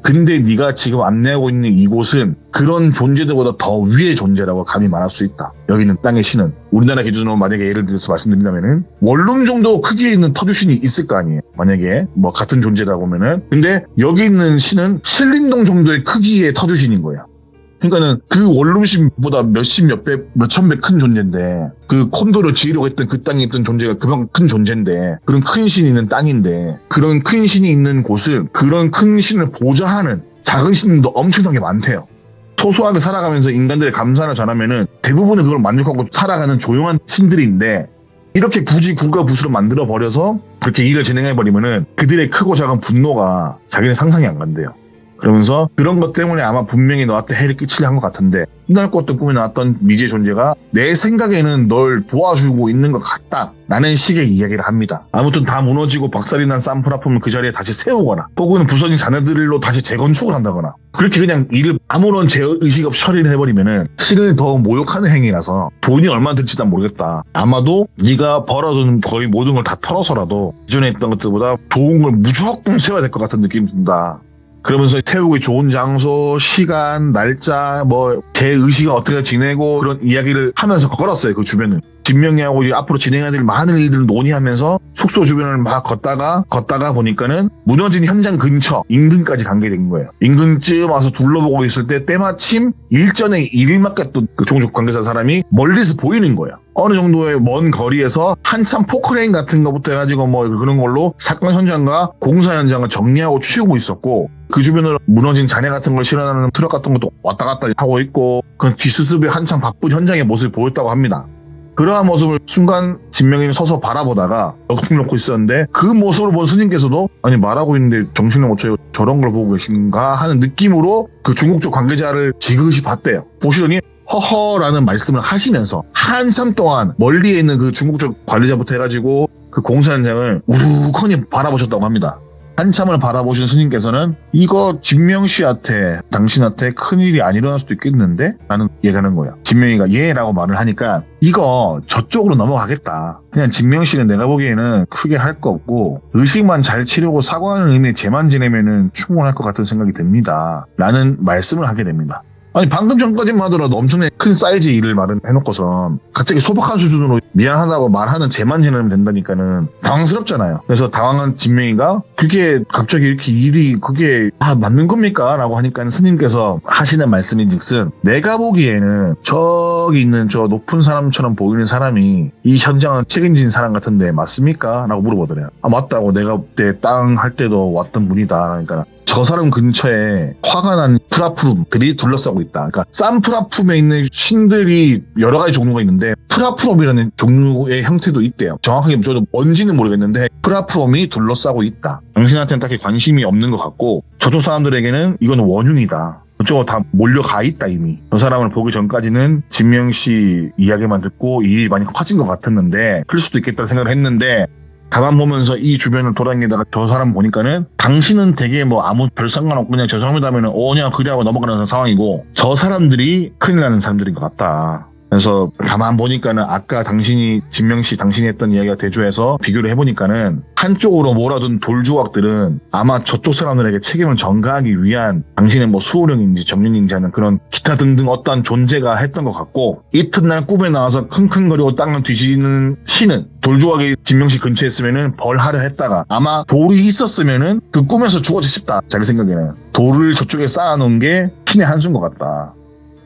근데 네가 지금 안내하고 있는 이곳은 그런 존재들보다 더 위의 존재라고 감히 말할 수 있다. 여기는 땅의 신은 우리나라 기준으로 만약에 예를 들어서 말씀드린다면은 원룸 정도 크기에 있는 터주신이 있을 거 아니에요. 만약에 뭐 같은 존재라고 하면은 근데 여기 있는 신은 신림동 정도의 크기의 터주신인 거예요. 그러니까는 그 원룸신보다 몇십 몇백 몇천 배 큰 존재인데 그 콘도를 지으려고 했던 그 땅에 있던 존재가 그만큼 큰 존재인데 그런 큰 신이 있는 땅인데 그런 큰 신이 있는 곳은 그런 큰 신을 보좌하는 작은 신도 엄청나게 많대요. 소소하게 살아가면서 인간들의 감사를 전하면은 대부분은 그걸 만족하고 살아가는 조용한 신들인데 이렇게 굳이 국가부수로 만들어버려서 그렇게 일을 진행해버리면은 그들의 크고 작은 분노가 자기는 상상이 안 간대요. 그러면서 그런 것 때문에 아마 분명히 너한테 해를 끼치려 한 것 같은데 휘날꽃던 꿈에 나왔던 미지의 존재가 내 생각에는 널 도와주고 있는 것 같다 라는 식의 이야기를 합니다. 아무튼 다 무너지고 박살이 난 산프라품을 그 자리에 다시 세우거나 혹은 부서진 자네들로 다시 재건축을 한다거나 그렇게 그냥 일을 아무런 제의식 없이 처리를 해버리면은 신을 더 모욕하는 행위라서 돈이 얼마나 들지도 모르겠다. 아마도 네가 벌어둔 거의 모든 걸 다 털어서라도 기존에 있던 것들보다 좋은 걸 무조건 세워야 될 것 같은 느낌이 든다. 그러면서 세우기 좋은 장소, 시간, 날짜, 뭐 제 의식을 어떻게 지내고 그런 이야기를 하면서 걸었어요. 그 주변을. 진명이하고 앞으로 진행해야 될 많은 일들을 논의하면서 숙소 주변을 막 걷다가 보니까는 무너진 현장 근처 인근까지 간 게 된 거예요. 인근쯤 와서 둘러보고 있을 때 때마침 일전에 일을 맡겼던 그 종족 관계자 사람이 멀리서 보이는 거예요. 어느 정도의 먼 거리에서 한참 포크레인 같은 거부터 해가지고 뭐 그런 걸로 사건 현장과 공사 현장을 정리하고 치우고 있었고 그 주변으로 무너진 잔해 같은 걸 실어나는 트럭 같은 것도 왔다 갔다 하고 있고 그 뒷수습에 한참 바쁜 현장의 모습을 보였다고 합니다. 그러한 모습을 순간 진명이는 서서 바라보다가 넋을 놓고 있었는데 그 모습을 본 스님께서도 아니 말하고 있는데 정신을 못 차리고 저런 걸 보고 계신가 하는 느낌으로 그 중국 쪽 관계자를 지그시 봤대요. 보시더니 허허라는 말씀을 하시면서 한참 동안 멀리에 있는 그 중국 쪽 관리자부터 해가지고 그 공사 현장을 우르커니 바라보셨다고 합니다. 한참을 바라보신 스님께서는 이거 진명씨한테 당신한테 큰일이 안 일어날 수도 있겠는데? 라는 얘기하는 거예요. 진명이가 예 라고 말을 하니까 이거 저쪽으로 넘어가겠다. 그냥 진명씨는 내가 보기에는 크게 할 거 없고 의식만 잘 치려고 사과하는 의미에 죄만 지내면은 충분할 것 같은 생각이 듭니다. 라는 말씀을 하게 됩니다. 아니 방금 전까지만 하더라도 엄청나게 큰 사이즈 일을 해놓고선 갑자기 소박한 수준으로 미안하다고 말하는 죄만 지내면 된다니까는 당황스럽잖아요. 그래서 당황한 진명이가 그게 갑자기 이렇게 일이 그게 맞는 겁니까? 라고 하니까 스님께서 하시는 말씀인즉슨 내가 보기에는 저기 있는 저 높은 사람처럼 보이는 사람이 이 현장을 책임진 사람 같은데 맞습니까? 라고 물어보더래요. 맞다고 내가 그때 땅 할 때도 왔던 분이다. 그러니까 저 사람 근처에 화가 난 프라푸름들이 둘러싸고 있다. 그러니까 싼 프라품에 있는 신들이 여러 가지 종류가 있는데 프라푸럼이라는 종류의 형태도 있대요. 정확하게 저도 뭔지는 모르겠는데 프라푸럼이 둘러싸고 있다. 당신한테는 딱히 관심이 없는 것 같고 저쪽 사람들에게는 이건 원흉이다. 저쪽으로 다 몰려가 있다 이미. 저 사람을 보기 전까지는 진명씨 이야기만 듣고 이 일이 많이 커진 것 같았는데 그럴 수도 있겠다는 생각을 했는데 가만 보면서 이 주변을 돌아다니다가 저 사람 보니까는 당신은 되게 뭐 아무 별 상관없고 그냥 저 사람이라면은 그냥 그래 하고 넘어가는 상황이고 저 사람들이 큰일 나는 사람들인 것 같다. 그래서 가만 보니까는 아까 진명씨 당신이 했던 이야기가 대조해서 비교를 해보니까는 한쪽으로 몰아둔 돌 조각들은 아마 저쪽 사람들에게 책임을 전가하기 위한 당신의 뭐 수호령인지 정륜인지 하는 그런 기타 등등 어떠한 존재가 했던 것 같고 이튿날 꿈에 나와서 킁킁거리고 땅을 뒤지는 신은 돌 조각이 진명씨 근처에 있으면은 벌하려 했다가 아마 돌이 있었으면은 그 꿈에서 죽어지 싶다. 자기 생각에는 돌을 저쪽에 쌓아놓은 게 신의 한수인 것 같다.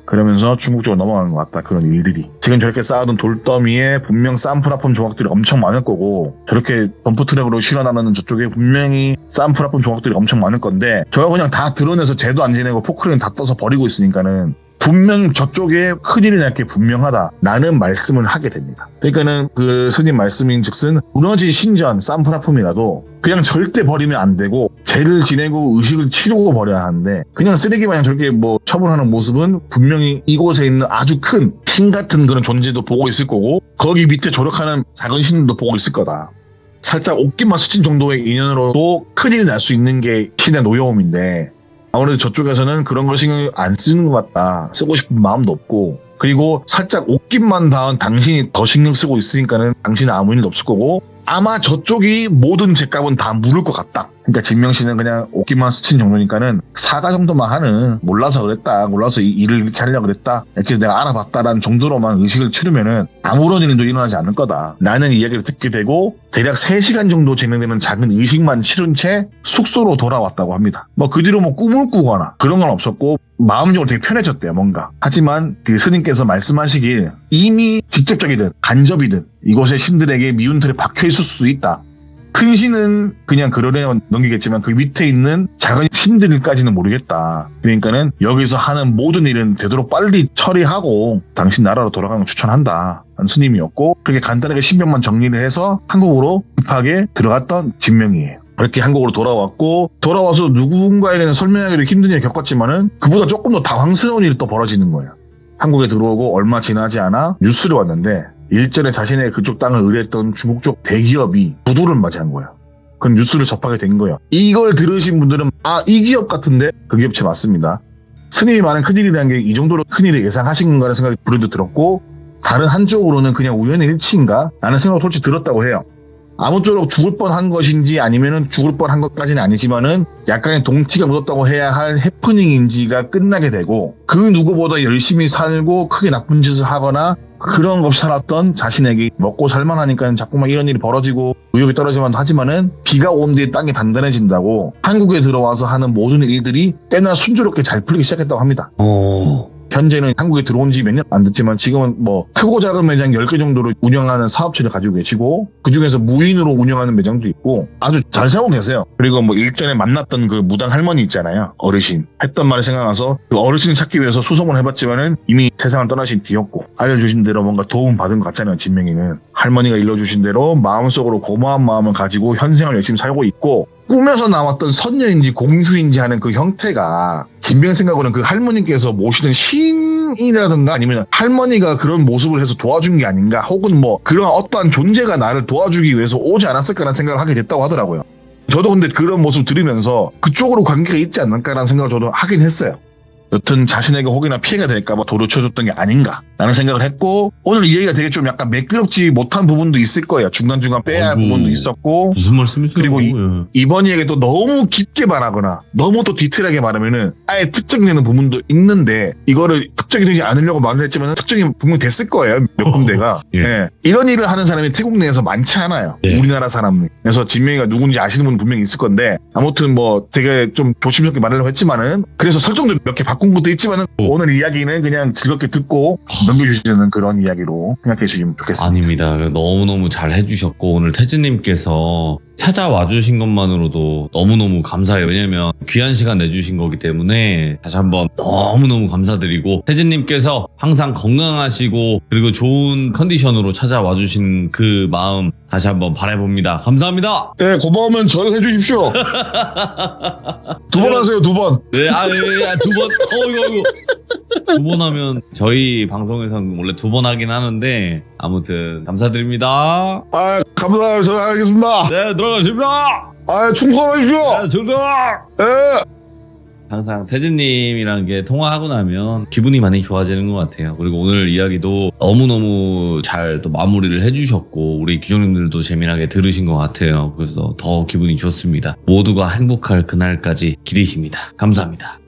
그러면서 중국 쪽으로 넘어가는 것 같다. 그런 일들이. 지금 저렇게 쌓아둔 돌더미에 분명 싼 플랫폼 조각들이 엄청 많을 거고 저렇게 덤프트랙으로 실어나가는 저쪽에 분명히 싼 플랫폼 조각들이 엄청 많을 건데 저거 그냥 다 드러내서 죄도 안 지내고 포크레인 다 떠서 버리고 있으니까는 분명 저쪽에 큰일이 날 게 분명하다. 라는 말씀을 하게 됩니다. 그러니까는 그 스님 말씀인 즉슨 무너진 신전 싼 플랫폼이라도 그냥 절대 버리면 안 되고 죄를 지내고 의식을 치르고 버려야 하는데 그냥 쓰레기 마냥 저렇게 뭐 처분하는 모습은 분명히 이곳에 있는 아주 큰 신 같은 그런 존재도 보고 있을 거고 거기 밑에 조력하는 작은 신도 보고 있을 거다. 살짝 옷깃만 스친 정도의 인연으로도 큰일이 날 수 있는 게 신의 노여움인데 아무래도 저쪽에서는 그런 걸 신경 안 쓰는 것 같다. 쓰고 싶은 마음도 없고 그리고 살짝 옷깃만 닿은 당신이 더 신경 쓰고 있으니까는 당신은 아무 일도 없을 거고 아마 저쪽이 모든 죄값은 다 물을 것 같다. 그러니까 진명씨는 그냥 옷깃만 스친 정도니까는 사과 정도만 하는 몰라서 그랬다. 몰라서 이 일을 이렇게 하려고 그랬다. 이렇게 내가 알아봤다라는 정도로만 의식을 치르면은 아무런 일도 일어나지 않을 거다. 라는 이야기를 듣게 되고 대략 3시간 정도 진행되는 작은 의식만 치른 채 숙소로 돌아왔다고 합니다. 뭐 그 뒤로 뭐 꿈을 꾸거나 그런 건 없었고 마음적으로 되게 편해졌대요. 뭔가. 하지만 그 스님께서 말씀하시길 이미 직접적이든 간접이든 이곳의 신들에게 미운 틀에 박혀있을 수도 있다. 큰 신은 그냥 그러려 넘기겠지만 그 밑에 있는 작은 신들까지는 모르겠다. 그러니까는 여기서 하는 모든 일은 되도록 빨리 처리하고 당신 나라로 돌아가는 걸 추천한다. 라는 스님이었고 그렇게 간단하게 신병만 정리를 해서 한국으로 급하게 들어갔던 진명이에요. 그렇게 한국으로 돌아왔고 돌아와서 누군가에게는 설명하기도 힘든 일을 겪었지만은 그보다 조금 더 당황스러운 일이 또 벌어지는 거예요. 한국에 들어오고 얼마 지나지 않아 뉴스를 왔는데 일전에 자신의 그쪽 땅을 의뢰했던 중국 쪽 대기업이 부도를 맞이한 거예요. 그 뉴스를 접하게 된 거예요. 이걸 들으신 분들은 이 기업 같은데 그 기업체 맞습니다. 스님이 말한 큰일이라는 게 이 정도로 큰일을 예상하신 건가라는 생각이 불현듯 들었고 다른 한쪽으로는 그냥 우연의 일치인가? 라는 생각을 솔직히 들었다고 해요. 아무쪼록 죽을 뻔한 것인지 아니면은 죽을 뻔한 것까지는 아니지만은 약간의 동치가 묻었다고 해야 할 해프닝인지가 끝나게 되고 그 누구보다 열심히 살고 크게 나쁜 짓을 하거나 그런 것 없이 살았던 자신에게 먹고 살만하니까 자꾸만 이런 일이 벌어지고 의욕이 떨어지만 하지만은 비가 온 뒤에 땅이 단단해진다고 한국에 들어와서 하는 모든 일들이 꽤나 순조롭게 잘 풀리기 시작했다고 합니다. 현재는 한국에 들어온 지 몇 년 안 됐지만 지금은 뭐 크고 작은 매장 10개 정도를 운영하는 사업체를 가지고 계시고 그중에서 무인으로 운영하는 매장도 있고 아주 잘 살고 계세요. 그리고 뭐 일전에 만났던 그 무당 할머니 있잖아요. 어르신. 했던 말이 생각나서 그 어르신을 찾기 위해서 수소문을 해봤지만은 이미 세상을 떠나신 뒤였고 알려주신 대로 뭔가 도움 받은 것 같잖아요. 진명이는. 할머니가 일러주신 대로 마음속으로 고마운 마음을 가지고 현생을 열심히 살고 있고 꿈에서 나왔던 선녀인지 공주인지 하는 그 형태가 진명 생각으로는 그 할머니께서 모시던 신이라든가 아니면 할머니가 그런 모습을 해서 도와준 게 아닌가 혹은 뭐 그런 어떠한 존재가 나를 도와주기 위해서 오지 않았을까라는 생각을 하게 됐다고 하더라고요. 저도 근데 그런 모습 들으면서 그쪽으로 관계가 있지 않을까라는 생각을 저도 하긴 했어요. 여튼 자신에게 혹이나 피해가 될까봐 도로 쳐줬던 게 아닌가라는 생각을 했고, 오늘 이 얘기가 되게 좀 약간 매끄럽지 못한 부분도 있을 거예요. 중간중간 빼야 할 아이고. 부분도 있었고, 무슨 말씀이세요? 그리고 예. 이번 이야기도 너무 깊게 말하거나 너무 또 디테일하게 말하면은 아예 특정되는 부분도 있는데, 이거를 특정이 되지 않으려고 말을 했지만 특정이 분명히 됐을 거예요. 몇 군데가. 예. 예. 이런 일을 하는 사람이 태국 내에서 많지 않아요. 예. 우리나라 사람은. 그래서 진명이가 누군지 아시는 분은 분명히 있을 건데, 아무튼 뭐 되게 좀 조심스럽게 말하려고 했지만은, 그래서 설정도 몇 개 바꾼 것도 있지만은 오늘 이야기는 그냥 즐겁게 듣고 넘겨주시는 그런 이야기로 생각해 주시면 좋겠습니다. 아닙니다. 너무너무 잘 해주셨고, 오늘 태진님께서 찾아와 주신 것만으로도 너무너무 감사해요. 왜냐면 귀한 시간 내주신 거기 때문에 다시 한번 너무너무 감사드리고, 태진님께서 항상 건강하시고 그리고 좋은 컨디션으로 찾아와 주신 그 마음 다시 한번 바라봅니다. 감사합니다. 네, 고마우면 저를 해주십시오. 두 번 하세요, 두 번. 네, 두 번, 어이구. 두 번 하면 저희 방송에서는 원래 두 번 하긴 하는데, 아무튼 감사드립니다. 아, 감사합니다. 저 하겠습니다. 네, 들어가십니다. 아, 충성하십시오. 네, 즐거워. 예. 항상 태진님이랑 게 통화하고 나면 기분이 많이 좋아지는 것 같아요. 그리고 오늘 이야기도 너무너무 잘 또 마무리를 해주셨고, 우리 기종님들도 재미나게 들으신 것 같아요. 그래서 더 기분이 좋습니다. 모두가 행복할 그날까지 기리십니다. 감사합니다.